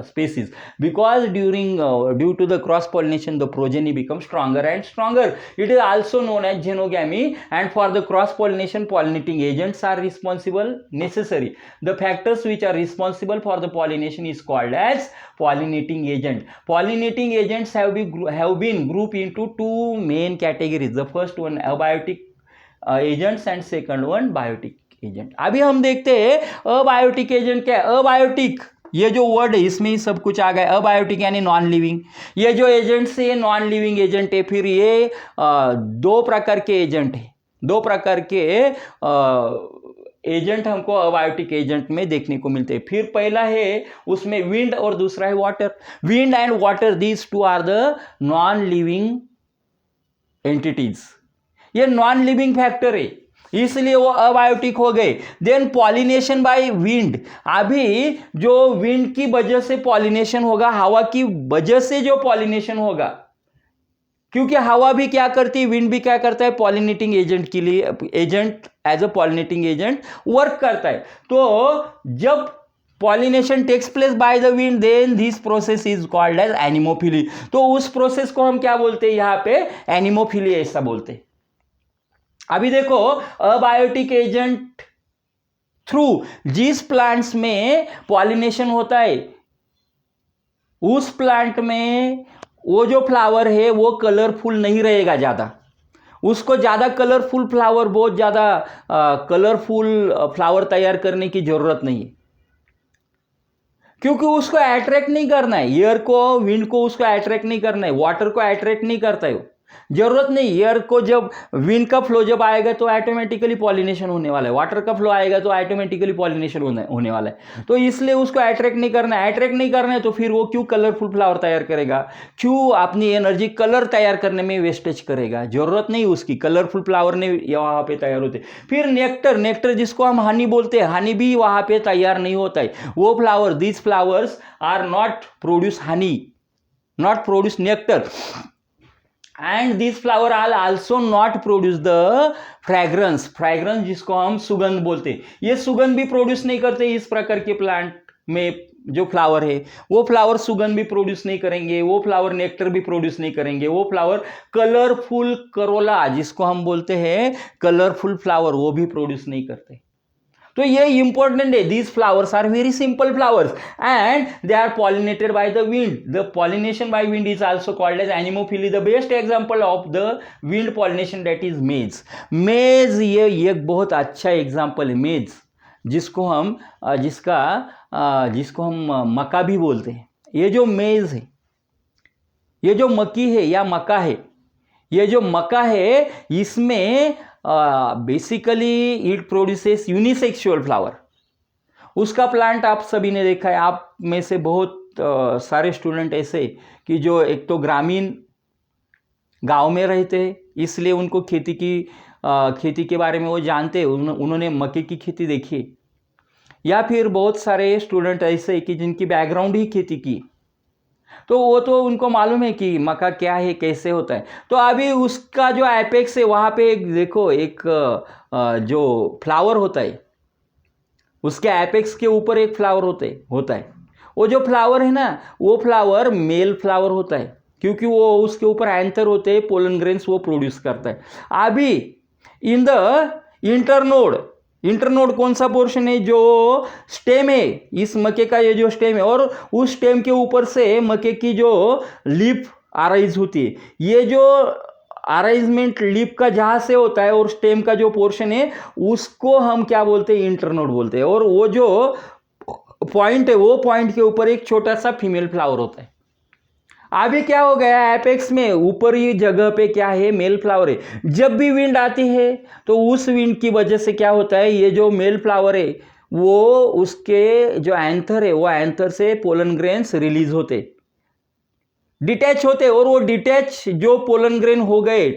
species because due to the cross pollination the progeny becomes stronger and stronger. It is also known as xenogamy, and for the cross pollination pollinating agents are necessary. The factors which are responsible for the pollination is called as pollinating agent. Pollinating agents have been grouped into two main categories. The first one abiotic agents and second one biotic agent. अभी हम देखते हैं abiotic agent क्या है। Abiotic ये जो word है इसमें ही सब कुछ आ गया। अबायोटिक यानी नॉन लिविंग। ये जो एजेंट्स है ये नॉन लिविंग एजेंट है। फिर ये दो प्रकार के एजेंट है, दो प्रकार के एजेंट हमको अबायोटिक एजेंट में देखने को मिलते हैं। फिर पहला है उसमें विंड और दूसरा है water. Wind and water, these two are the non living entities. ये नॉन लिविंग फैक्टर है इसलिए वो अबायोटिक हो गए। Then pollination by wind. अभी जो विंड की वजह से पॉलिनेशन होगा, हवा की वजह से जो पॉलिनेशन होगा, क्योंकि हवा भी क्या करती है, विंड भी क्या करता है, पॉलिनेटिंग एजेंट के लिए, agent as a pollinating agent work करता है। तो जब pollination takes place by the wind, then this process is called as anemophily. तो उस प्रोसेस को हम क्या बोलते हैं यहाँ पे, एनिमोफिली ऐसा बोलते हैं। अभी देखो, अबायोटिक एजेंट थ्रू जिस प्लांट्स में पॉलिनेशन होता है, उस प्लांट में वो जो फ्लावर है वो कलरफुल नहीं रहेगा ज्यादा, उसको ज्यादा कलरफुल फ्लावर, बहुत ज्यादा कलरफुल फ्लावर तैयार करने की जरूरत नहीं है, क्योंकि उसको अट्रैक्ट नहीं करना है, एयर को, विंड को उसको अट्रैक्ट नहीं करना है, वाटर को अट्रैक्ट नहीं करता है, जरूरत नहीं। एयर को जब विंड का फ्लो जब आएगा तो ऑटोमेटिकली पॉलिनेशन होने वाला है, वाटर का फ्लो आएगा तो ऑटोमेटिकली पॉलिनेशन होने वाला है। तो इसलिए उसको अट्रैक्ट नहीं करना है, अट्रैक्ट नहीं करना है तो फिर वो क्यों कलरफुल फ्लावर तैयार करेगा, क्यों अपनी एनर्जी कलर तैयार करने में वेस्टेज करेगा, जरूरत नहीं उसकी, कलरफुल फ्लावर ने वहां पे तैयार होते। फिर नेक्टर, नेक्टर जिसको हम हनी बोलते हैं, हनी भी वहां पे तैयार नहीं होता है, वो flower, these flowers are not produce honey, not produce nectar, and this flower are also not produce the fragrance, fragrance जिसको हम सुगंध बोलते हैं, ये सुगंध भी प्रोड्यूस नहीं करते। इस प्रकार के प्लांट में जो फ्लावर है वो फ्लावर सुगंध भी प्रोड्यूस नहीं करेंगे, वो फ्लावर नेक्टर भी प्रोड्यूस नहीं करेंगे, वो फ्लावर कलरफुल करोला जिसको हम बोलते हैं कलरफुल फ्लावर, वो भी प्रोड्यूस नहीं करते। तो ये इंपॉर्टेंट है, these flowers are very simple flowers and they are pollinated by the wind, the pollination by wind is also called as anemophily. The best example of the wind pollination that is maize. Maize ये एक बहुत अच्छा example है, मेज जिसको हम जिसको हम मक्का भी बोलते हैं। ये जो मेज है, ये जो मक्की है या मक्का है, ये जो मक्का है इसमें basically it produces unisexual flower. उसका प्लांट आप सभी ने देखा है, आप में से बहुत सारे स्टूडेंट ऐसे कि जो एक तो ग्रामीण गांव में रहते हैं, इसलिए उनको खेती के बारे में वो जानते हैं, उन्होंने मक्के की खेती देखी है, या फिर बहुत सारे स्टूडेंट ऐसे कि जिनकी बैकग्राउंड ही खेती की, तो वो तो उनको मालूम है कि मक्का क्या है, कैसे होता है। तो अभी उसका जो एपेक्स है वहाँ पे देखो, एक जो फ्लावर होता है उसके एपेक्स के ऊपर एक फ्लावर होता है। वो जो फ्लावर है ना, वो फ्लावर मेल फ्लावर होता है, क्योंकि वो उसके ऊपर एंथर होते हैं, पोलन ग्रेन्स वो प्रोड्यूस करता है। अभी इन द इंटरनोड कौन सा पोर्शन है, जो स्टेम है इस मक्के का, ये जो स्टेम है, और उस स्टेम के ऊपर से मक्के की जो लीफ अराइज होती है, ये जो अराइजमेंट लीफ का जहां से होता है और स्टेम का जो पोर्शन है उसको हम क्या बोलते हैं, इंटरनोड बोलते हैं। और वो जो पॉइंट है, वो पॉइंट के ऊपर एक छोटा सा फीमेल फ्लावर होता है। अभी क्या हो गया, एपेक्स में ऊपरी जगह पे क्या है, मेल फ्लावर है। जब भी विंड आती है तो उस विंड की वजह से क्या होता है, ये जो मेल फ्लावर है वो उसके जो एंथर है, वो एंथर से पोलन ग्रेन्स रिलीज होते, डिटैच होते, और वो डिटैच जो पोलन ग्रेन हो गए,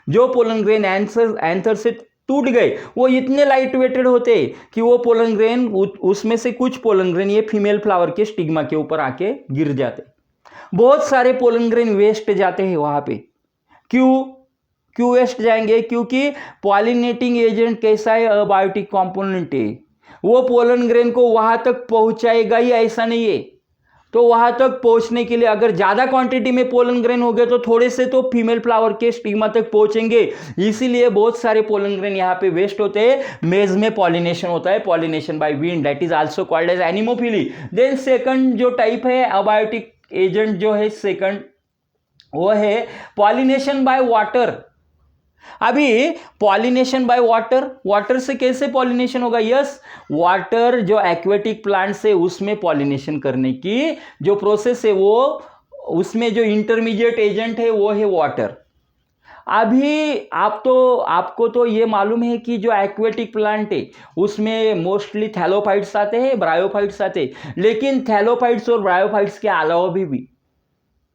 जो पोलन ग्रेन एंथर से टूट गए, वो इतने लाइट वेटेड होते कि वो पोलन ग्रेन, उसमें से कुछ पोलन ग्रेन ये फीमेल फ्लावर के स्टिग्मा के ऊपर आके गिर जाते। बहुत सारे पोलन ग्रेन वेस्ट जाते हैं वहां पे। क्यों वेस्ट जाएंगे, क्योंकि पॉलिनेटिंग एजेंट कैसा है, अबायोटिक कंपोनेंट है, वो पोलन ग्रेन को वहां तक पहुंचाएगा ही ऐसा नहीं है। तो वहां तक पहुंचने के लिए अगर ज्यादा क्वांटिटी में पोलन ग्रेन हो गए तो थोड़े से तो फीमेल फ्लावर के स्टिग्मा तक पहुंचेंगे, इसीलिए बहुत सारे पोलन ग्रेन यहाँ पे वेस्ट होते हैं। मेज में पॉलिनेशन होता है, pollination by wind, that is also called as anemophily. Then second जो टाइप है अबायोटिक एजेंट जो है सेकंड, वो है पॉलिनेशन बाय वाटर। अभी पॉलिनेशन बाय वाटर से कैसे पॉलिनेशन होगा, यस, वाटर जो एक्वेटिक प्लांट्स है उसमें पॉलिनेशन करने की जो प्रोसेस है, वो उसमें जो इंटरमीडिएट एजेंट है वो है वाटर। अभी आपको तो ये मालूम है कि जो एक्वेटिक प्लांट है उसमें मोस्टली थैलोफाइट्स आते हैं, ब्रायोफाइट्स आते हैं, लेकिन थैलोफाइट्स और ब्रायोफाइट्स के अलावा भी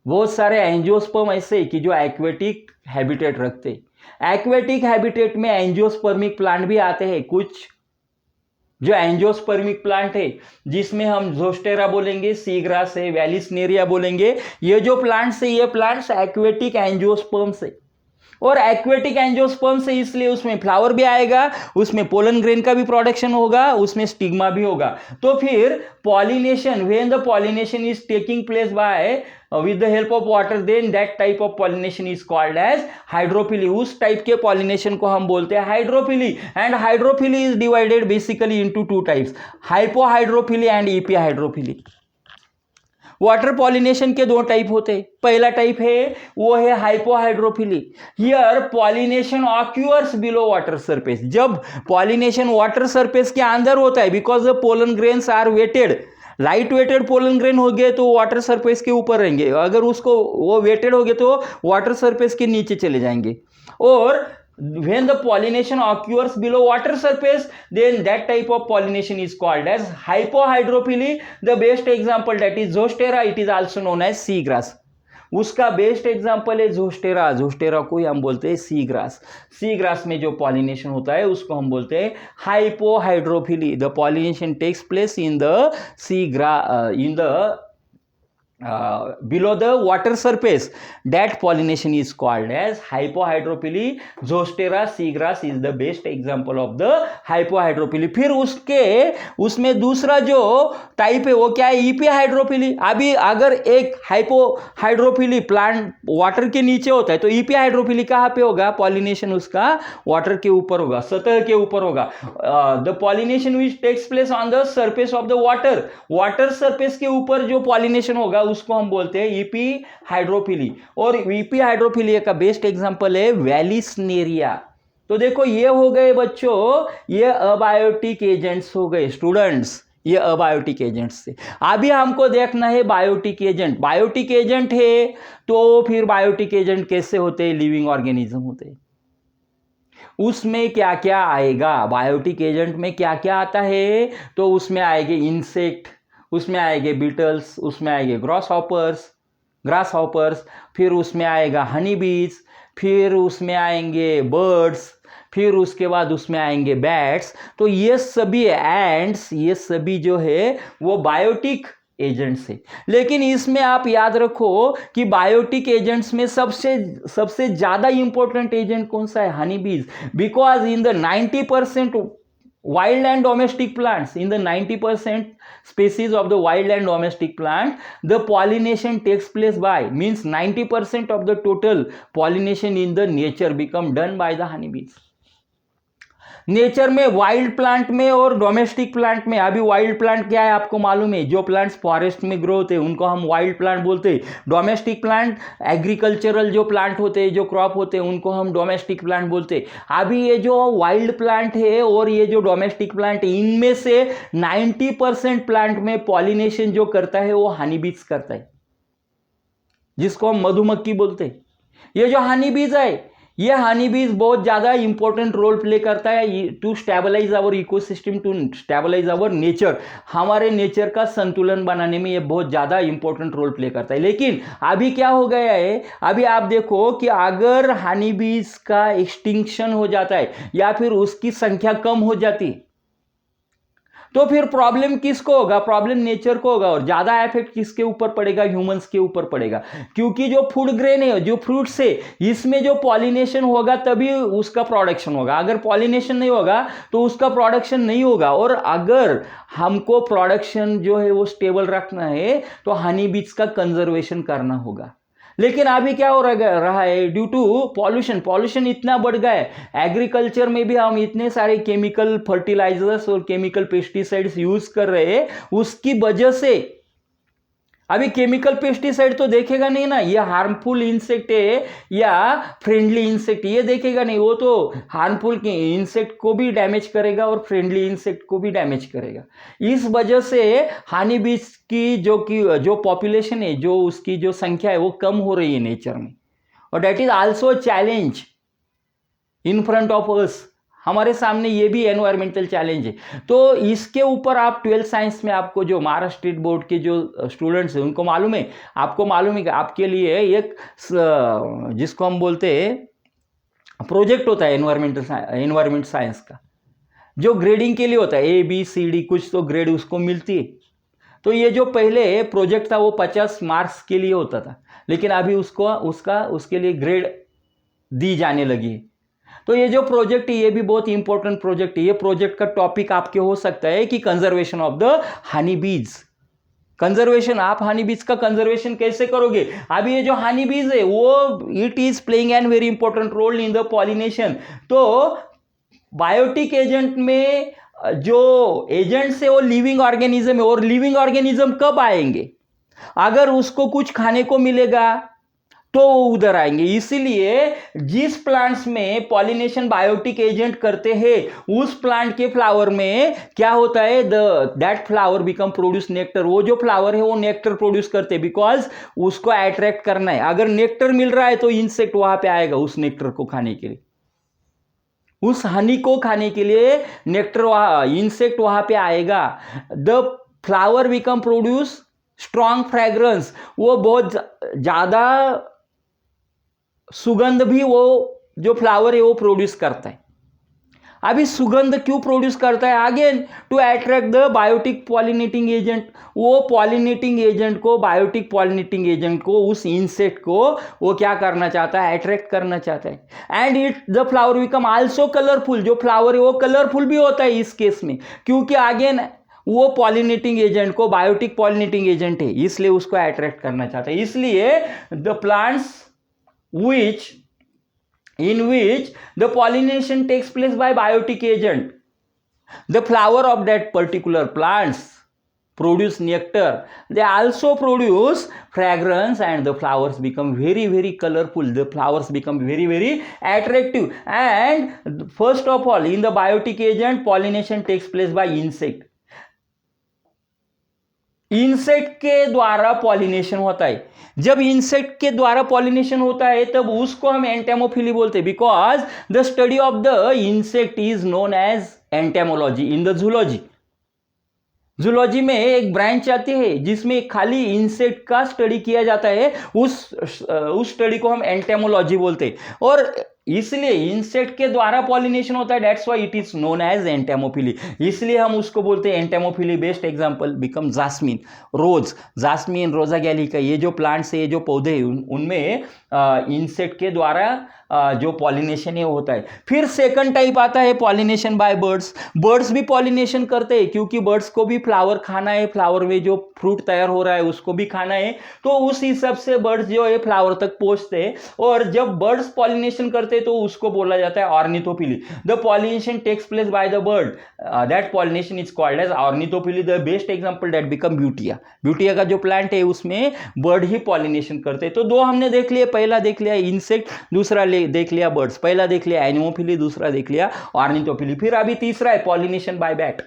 बहुत सारे एंजियोस्पर्म ऐसे कि जो एक्वेटिक हैबिटेट रखते हैं। एक्वेटिक हैबिटेट में एंजियोस्पर्मिक प्लांट भी आते हैं। कुछ जो एंजियोस्पर्मिक प्लांट है जिसमें हम जोस्टेरा बोलेंगे, सीग्रास है, वैलिसनेरिया बोलेंगे, ये जो प्लांट्स है ये प्लांट्स एक्वेटिक एंजियोस्पर्म्स है। और एक्वेटिक एंजियोस्पर्म से इसलिए उसमें फ्लावर भी आएगा, उसमें पोलन ग्रेन का भी प्रोडक्शन होगा, उसमें स्टिग्मा भी होगा। तो फिर pollination, when the pollination is taking place by with the help of water, then that type of pollination is called as hydrophily। उस टाइप के पॉलिनेशन को हम बोलते हैं hydrophily. And hydrophily is divided basically into two types, hypohydrophily and epihydrophily. Water pollination के दो type होते हैं। पहला टाइप है वो है hypohydrophily. Here pollination occurs below water surface. जब पॉलिनेशन वाटर सरफेस के अंदर होता है, because the pollen grains are weighted, light weighted pollen grain हो गए तो वाटर सरफेस के ऊपर रहेंगे, अगर उसको वो वेटेड हो गए तो वाटर सरफेस के नीचे चले जाएंगे। और when the pollination occurs below water surface, then that type of pollination is called as hypohydrophily। The best example that is Zostera, it is also known as seagrass। उसका best example है Zostera. Zostera को ही हम बोलते हैं sea grass. Sea grass में जो pollination होता है उसको हम बोलते हैं hypohydrophily. The pollination takes place in the sea in the below the water surface, that pollination is called as hypohydrophily। Zostera seagrass is the best example of the hypohydrophily। फिर उसमें दूसरा जो टाइप है वो क्या है, इपिहाइड्रोफिली। अभी अगर एक हाइपोहाइड्रोफिली प्लांट वाटर के नीचे होता है तो इपिहाइड्रोफिली कहाँ पे होगा, पॉलिनेशन उसका वाटर के ऊपर होगा, सतह के ऊपर होगा। The pollination which takes place on the surface of the water, water surface के ऊपर जो पॉलिनेशन होगा उसको हम बोलते हैं ईपी हाइड्रोफिली। और ईपी हाइड्रोफिली का बेस्ट एग्जांपल है वैलिस्नेरिया। तो देखो ये हो गए बच्चों, ये अबायोटिक एजेंट्स हो गए स्टूडेंट्स, ये अबायोटिक एजेंट्स से। अभी हमको देखना है बायोटिक एजेंट। बायोटिक एजेंट है तो फिर बायोटिक एजेंट कैसे होते हैं, लिविंग ऑर्गेनिज्म होते हैं। उसमें क्या क्या आएगा, बायोटिक एजेंट में क्या क्या आता है, तो उसमें आएंगे इंसेक्ट, उसमें आएंगे बीटल्स, उसमें आएंगे ग्रास हॉपर्स, फिर उसमें आएगा हनी बीज, फिर उसमें आएंगे बर्ड्स, फिर उसके बाद उसमें आएंगे बैट्स। तो ये सभी एंड्स, ये सभी जो है वो बायोटिक एजेंट्स है। लेकिन इसमें आप याद रखो कि बायोटिक एजेंट्स में सबसे ज्यादा इंपॉर्टेंट एजेंट कौन सा है, हनी बीज। Because in the 90% wild and domestic plants, in the 90% species of the wild and domestic plant, the pollination takes place by, means 90% of the total pollination in the nature become done by the honeybees। Nature में, wild plant में और domestic plant में। अभी wild plant क्या है आपको मालूम है, जो प्लांट्स फॉरेस्ट में ग्रो होते हैं उनको हम वाइल्ड प्लांट बोलते हैं। डोमेस्टिक प्लांट एग्रीकल्चरल जो प्लांट होते हैं, जो क्रॉप होते हैं, उनको हम डोमेस्टिक प्लांट बोलते हैं। अभी ये जो वाइल्ड प्लांट है और ये जो डोमेस्टिक प्लांट है, इनमें से 90% प्लांट में पॉलिनेशन जो करता है वो हनी बीज करता है, जिसको हम मधुमक्खी बोलते हैं। ये जो हनी बीज है, ये हनी बीज बहुत ज़्यादा इंपॉर्टेंट रोल प्ले करता है to stabilize our ecosystem, to stabilize our nature. हमारे नेचर का संतुलन बनाने में ये बहुत ज़्यादा इंपॉर्टेंट रोल प्ले करता है। लेकिन अभी क्या हो गया है, अभी आप देखो कि अगर हनी बीज का एक्सटिंक्शन हो जाता है या फिर उसकी संख्या कम हो जाती है तो फिर प्रॉब्लम किसको होगा, प्रॉब्लम नेचर को होगा। और ज्यादा इफेक्ट किसके ऊपर पड़ेगा, ह्यूमंस के ऊपर पड़ेगा। क्योंकि जो फूड ग्रेन है, जो फ्रूट्स है, इसमें जो पॉलिनेशन होगा तभी उसका प्रोडक्शन होगा। अगर पॉलिनेशन नहीं होगा तो उसका प्रोडक्शन नहीं होगा। और अगर हमको प्रोडक्शन जो है वो स्टेबल रखना है तो हनी बीज का कंजर्वेशन करना होगा। लेकिन अभी क्या हो रहा है, ड्यू टू पॉल्यूशन इतना बढ़ गया है। एग्रीकल्चर में भी हम इतने सारे केमिकल फर्टिलाइजर्स और केमिकल पेस्टिसाइड्स यूज कर रहे हैं, उसकी वजह से अभी केमिकल पेस्टिसाइड तो देखेगा नहीं ना, ये हार्मफुल इंसेक्ट है या फ्रेंडली इंसेक्ट, ये देखेगा नहीं। वो तो हार्मफुल इंसेक्ट को भी डैमेज करेगा और फ्रेंडली इंसेक्ट को भी डैमेज करेगा। इस वजह से हनी बीज की जो पॉपुलेशन है, जो उसकी जो संख्या है वो कम हो रही है नेचर में। और that is also challenge in front of us. हमारे सामने ये भी एनवायरमेंटल चैलेंज है। तो इसके ऊपर आप 12th साइंस में, आपको जो महाराष्ट्र स्टेट बोर्ड के जो स्टूडेंट्स हैं उनको मालूम है, आपको मालूम है कि आपके लिए एक जिसको हम बोलते हैं प्रोजेक्ट होता है एनवायरमेंट साइंस का, जो ग्रेडिंग के लिए होता है। ABCD कुछ तो ग्रेड उसको मिलती है। तो ये जो पहले प्रोजेक्ट था वो 50 मार्क्स के लिए होता था, लेकिन अभी उसके लिए ग्रेड दी जाने लगी। तो ये जो प्रोजेक्ट है ये भी बहुत इंपॉर्टेंट प्रोजेक्ट है। ये प्रोजेक्ट का टॉपिक आपके हो सकता है कि कंजर्वेशन ऑफ द हनी बीज। कंजर्वेशन, आप हनी बीज का कंजर्वेशन कैसे करोगे? अभी ये जो हनी बीज है वो it is playing an very important role in the pollination. तो बायोटिक एजेंट में जो एजेंट्स है वो लिविंग ऑर्गेनिज्म है, और लिविंग ऑर्गेनिज्म कब आएंगे? अगर उसको कुछ खाने को मिलेगा तो वो उधर आएंगे। इसीलिए जिस प्लांट्स में पॉलिनेशन बायोटिक एजेंट करते हैं उस प्लांट के फ्लावर में क्या होता है, that flower become produce nectar. वो जो फ्लावर है वो नेक्टर प्रोड्यूस करते हैं, बिकॉज उसको अट्रैक्ट करना है। अगर नेक्टर मिल रहा है तो इंसेक्ट वहां पे आएगा उस नेक्टर को खाने के लिए, उस हनी को खाने के लिए नेक्टर इंसेक्ट वहां पे आएगा। The flower become produce strong fragrance, वो बहुत ज्यादा सुगंध भी वो जो फ्लावर है वो प्रोड्यूस करता है। अभी सुगंध क्यों प्रोड्यूस करता है? Again to attract the biotic pollinating agent. वो पॉलिनेटिंग एजेंट को, बायोटिक पॉलिनेटिंग एजेंट को, उस इंसेक्ट को वो क्या करना चाहता है? अट्रैक्ट करना चाहता है। And it the flower become also colourful. जो फ्लावर है वो कलरफुल भी होता है इस केस में, क्योंकि अगेन वो पॉलिनेटिंग एजेंट को, बायोटिक पॉलिनेटिंग एजेंट है, इसलिए उसको अट्रैक्ट करना चाहता है। इसलिए the plants in which the pollination takes place by biotic agent, the flower of that particular plants produce nectar. They also produce fragrance and the flowers become very, very colorful. The flowers become very, very attractive. And first of all, in the biotic agent, pollination takes place by insect. Insect के द्वारा pollination होता है। जब insect के द्वारा pollination होता है तब उसको हम एंटेमोफिली बोलते हैं, because the study of the insect is known as entomology in the zoology. Zoology में एक ब्रांच आती है जिसमें खाली इंसेक्ट का स्टडी किया जाता है, उस स्टडी को हम एंटेमोलॉजी बोलते हैं। और इसलिए इंसेक्ट के द्वारा पॉलिनेशन होता है, that's why it is known as entomophily. इसलिए हम उसको बोलते हैं entomophily. Best example become jasmine, rose, jasmine, rosa gallica. ये जो प्लांट्स है, ये जो पौधे हैं, उनमें इंसेक्ट के द्वारा जो पॉलिनेशन है होता है। फिर सेकंड टाइप आता है पॉलिनेशन बाय बर्ड्स। बर्ड्स भी पॉलिनेशन करते हैं, क्योंकि बर्ड्स को भी फ्लावर खाना है, फ्लावर में जो फ्रूट तैयार हो रहा है उसको भी खाना है, तो उस हिसाब से बर्ड्स जो है फ्लावर तक पहुंचते हैं। और जब बर्ड्स पॉलिनेशन करते हैं तो उसको बोला जाता है ornithophily. The pollination takes place by the bird, that pollination is called as ornithophily. The best example that become butea. Butea का जो प्लांट है उसमें बर्ड ही पॉलिनेशन करते हैं। तो दो हमने देख लिए, पहला देख लिया इंसेक्ट, दूसरा देख लिया बर्ड्स। पहला देख लिया एनिमोफिली, दूसरा देख लिया ऑर्निथोफिली। फिर अभी तीसरा है पॉलिनेशन बाय बैट।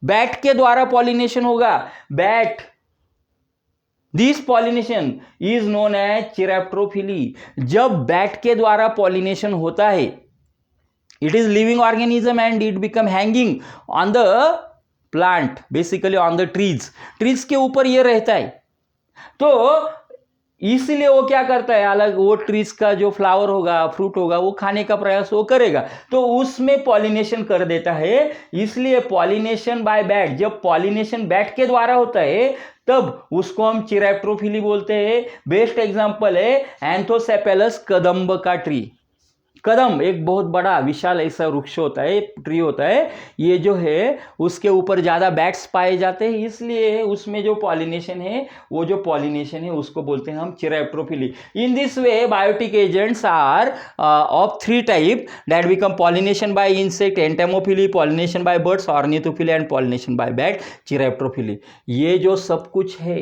बैट के द्वारा पॉलिनेशन होगा। Bat, this pollination is known as chiropterophily. जब बैट के द्वारा पॉलिनेशन होता है, it is living organism and it become hanging on the plant, basically on the trees. Trees के ऊपर ये रहता है, तो इसलिए वो क्या करता है, अलग वो ट्रीज का जो फ्लावर होगा, फ्रूट होगा, वो खाने का प्रयास वो करेगा, तो उसमें पॉलिनेशन कर देता है। इसलिए पॉलिनेशन बाय बैट, जब पॉलिनेशन बैट के द्वारा होता है तब उसको हम चिरैप्टरोफिली बोलते हैं। बेस्ट एग्जांपल है एंथोसेपेलस, कदम्ब का ट्री। कदम एक बहुत बड़ा विशाल ऐसा वृक्ष होता है, ट्री होता है। ये जो है उसके ऊपर ज़्यादा बैट्स पाए जाते हैं, इसलिए उसमें जो पॉलिनेशन है, वो जो पॉलिनेशन है उसको बोलते हैं हम chiropterophily. In this way biotic agents are of three type that become pollination by insect, entomophily, pollination by birds, ornithophily, and pollination by bat, chiropterophily. ये जो सब कुछ है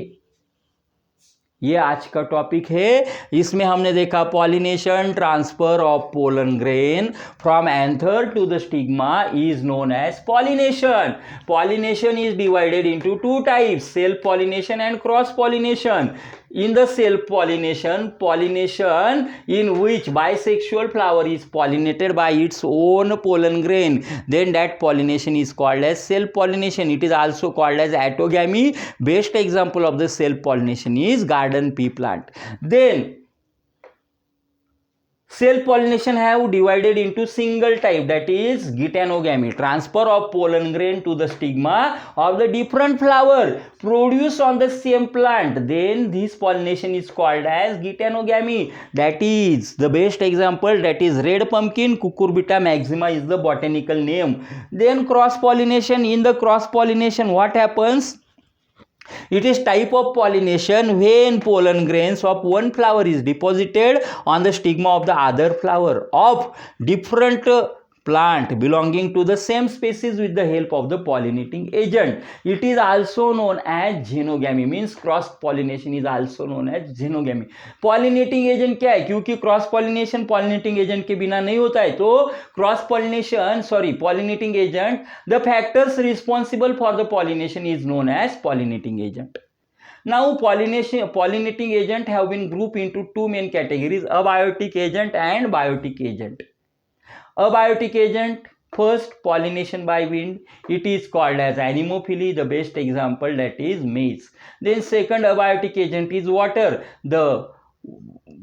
ये आज का टॉपिक है। इसमें हमने देखा pollination, transfer of pollen grain from anther to the stigma is known as pollination. Pollination is divided into two types, self pollination and cross pollination. In the self pollination, pollination in which bisexual flower is pollinated by its own pollen grain, then that pollination is called as self pollination. It is also called as autogamy. Best example of the self pollination is garden pea plant. Then Self pollination have divided into single type, that is geitonogamy, transfer of pollen grain to the stigma of the different flower produced on the same plant. Then this pollination is called as geitonogamy. That is the best example, that is red pumpkin, Cucurbita maxima is the botanical name. Then cross pollination. In the cross pollination, what happens? It is type of pollination when pollen grains of one flower is deposited on the stigma of the other flower of different plant belonging to the same species with the help of the pollinating agent. It is also known as xenogamy, means cross pollination is also known as xenogamy. Pollinating agent क्या है? क्योंकि cross pollination pollinating agent के बिना नहीं होता है, तो cross pollination pollinating agent, the factors responsible for the pollination is known as pollinating agent. Now pollinating agent have been grouped into two main categories, abiotic agent and biotic agent. Abiotic agent, first, pollination by wind, it is called as anemophily, the best example, that is maize. Then second abiotic agent is water. The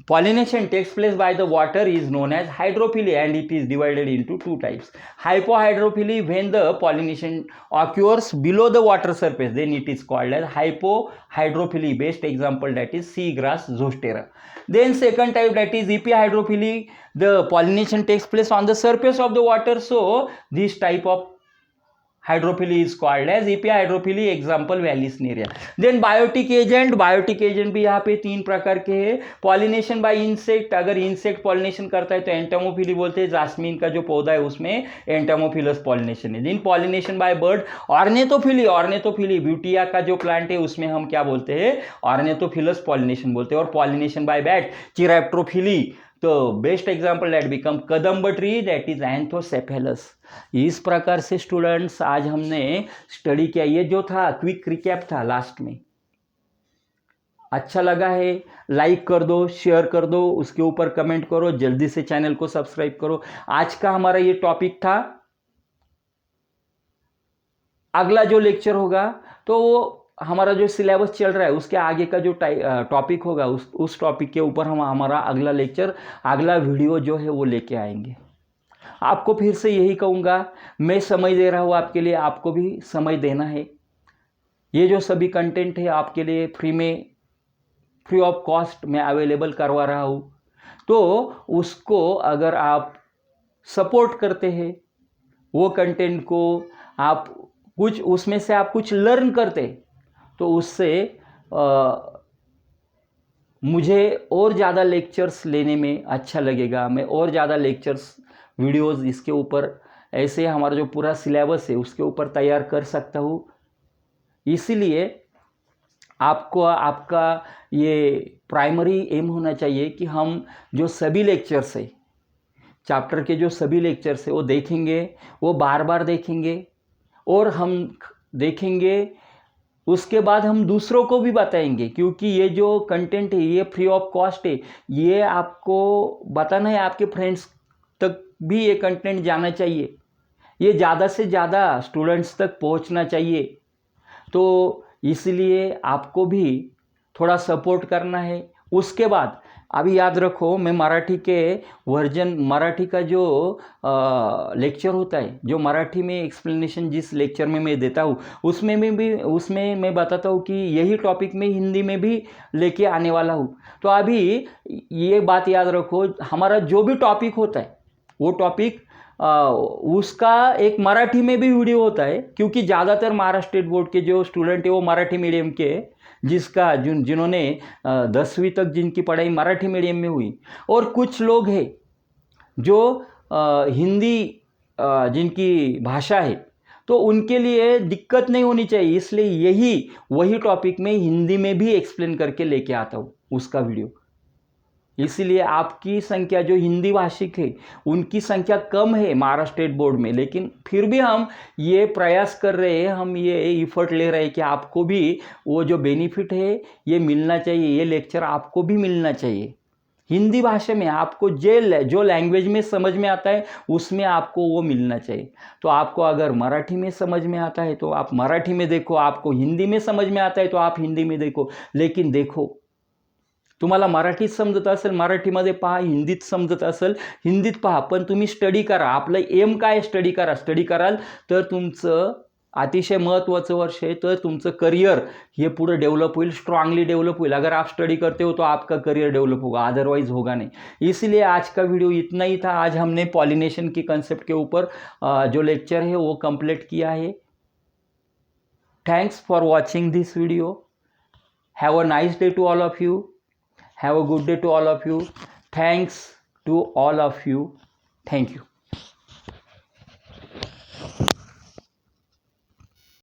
pollination takes place by the water is known as hydrophily, and it is divided into two types. Hypohydrophily, when the pollination occurs below the water surface, then it is called as hypohydrophily, best example, that is seagrass zostera. Then second type, that is epihydrophily, the pollination takes place on the surface of the water, so this type of hydrophily is called as epihydrophily, example vallisneria. Then biotic agent भी यहाँ पे तीन प्रकार के हैं. Pollination by insect, अगर insect pollination करता है तो एंटामोफिली बोलते हैं. जास्मीन का जो पौधा है उसमें एंटामोफिलस पॉलिनेशन है. Then pollination by bird, ornithophily butea का जो प्लांट है उसमें हम क्या बोलते हैं? ऑर्नेथोफिलस पॉलिनेशन बोलते हैं. और पॉलिनेशन बाय बैट, चिरैप्टोफिली, तो best example that become kadamb tree, that is anthocephalus. इस प्रकार से स्टूडेंट्स आज हमने स्टडी किया. ये जो था क्विक रिकैप था लास्ट में. अच्छा लगा है लाइक कर दो, शेयर कर दो, उसके ऊपर कमेंट करो, जल्दी से चैनल को सब्सक्राइब करो. आज का हमारा ये टॉपिक था. अगला जो लेक्चर होगा तो वो हमारा जो सिलेबस चल रहा है उसके आगे का जो टॉपिक होगा उस टॉपिक के ऊपर हम हमारा अगला लेक्चर, अगला वीडियो जो है वो लेके आएंगे. आपको फिर से यही कहूँगा, मैं समय दे रहा हूँ आपके लिए, आपको भी समय देना है. ये जो सभी कंटेंट है आपके लिए फ्री ऑफ कॉस्ट मैं अवेलेबल करवा रहा हूँ. तो उसको अगर आप सपोर्ट करते हैं, वो कंटेंट को आप कुछ उसमें से आप कुछ लर्न करते, तो उससे मुझे और ज़्यादा लेक्चर्स लेने में अच्छा लगेगा. मैं और ज़्यादा लेक्चर्स वीडियोस इसके ऊपर, ऐसे हमारा जो पूरा सिलेबस है उसके ऊपर तैयार कर सकता हूँ. इसीलिए आपको आपका ये प्राइमरी एम होना चाहिए कि हम जो सभी लेक्चर्स है, चैप्टर के जो सभी लेक्चर्स है वो देखेंगे, वो बार बार देखेंगे, और हम देखेंगे उसके बाद हम दूसरों को भी बताएंगे. क्योंकि ये जो कंटेंट है ये फ्री ऑफ कॉस्ट है. ये आपको बताना है, आपके फ्रेंड्स तक भी ये कंटेंट जाना चाहिए, ये ज़्यादा से ज़्यादा स्टूडेंट्स तक पहुंचना चाहिए. तो इसलिए आपको भी थोड़ा सपोर्ट करना है. उसके बाद अभी याद रखो, मैं मराठी के वर्जन, मराठी का जो लेक्चर होता है, जो मराठी में एक्सप्लेनेशन जिस लेक्चर में मैं देता हूँ उसमें मैं बताता हूँ कि यही टॉपिक में हिंदी में भी लेके आने वाला हूँ. तो अभी ये बात याद रखो, हमारा जो भी टॉपिक होता है वो टॉपिक उसका एक मराठी में भी वीडियो होता है. क्योंकि ज़्यादातर महाराष्ट्र स्टेट बोर्ड के जो स्टूडेंट है वो मराठी मीडियम के, जिसका जिन्होंने 10वीं तक जिनकी पढ़ाई मराठी मीडियम में हुई, और कुछ लोग हैं जो हिंदी जिनकी भाषा है, तो उनके लिए दिक्कत नहीं होनी चाहिए. इसलिए वही टॉपिक में हिंदी में भी एक्सप्लेन करके लेके आता हूँ उसका वीडियो. इसीलिए आपकी संख्या जो हिंदी भाषिक है उनकी संख्या कम है महाराष्ट्र स्टेट बोर्ड में, लेकिन फिर भी हम ये प्रयास कर रहे हैं, हम ये इफ़र्ट ले रहे हैं कि आपको भी वो जो बेनिफिट है ये मिलना चाहिए, ये लेक्चर आपको भी मिलना चाहिए. हिंदी भाषा में आपको जो लैंग्वेज में समझ में आता है उसमें आपको वो मिलना चाहिए. तो आपको अगर मराठी में समझ में आता है तो आप मराठी में देखो, आपको हिंदी में समझ में आता है तो आप हिंदी में देखो. लेकिन देखो, तुम्हाला मराठीत समजत असेल मराठीमध्ये पहा, हिंदीत समजत असेल हिंदीत पहा, पण तुम्ही स्टडी करा. आपलं एम काय, स्टडी करा. स्टडी कराल तर तुमचं अतिशय महत्त्वाचं वर्ष है, तो तुमचं करियर ये पूरा डेवलप होईल, स्ट्रांगली डेवलप होईल. अगर आप स्टडी करते हो तो आपका करियर डेवलप होगा, अदरवाइज होगा नहीं. इसलिए आज का वीडियो इतना ही था. आज हमने पॉलिनेशन की कंसेप्ट के ऊपर जो लेक्चर है वो कंप्लीट किया है. Thanks for watching this video. Have a nice day to all of you. Have a good day to all of you. Thanks to all of you. Thank you.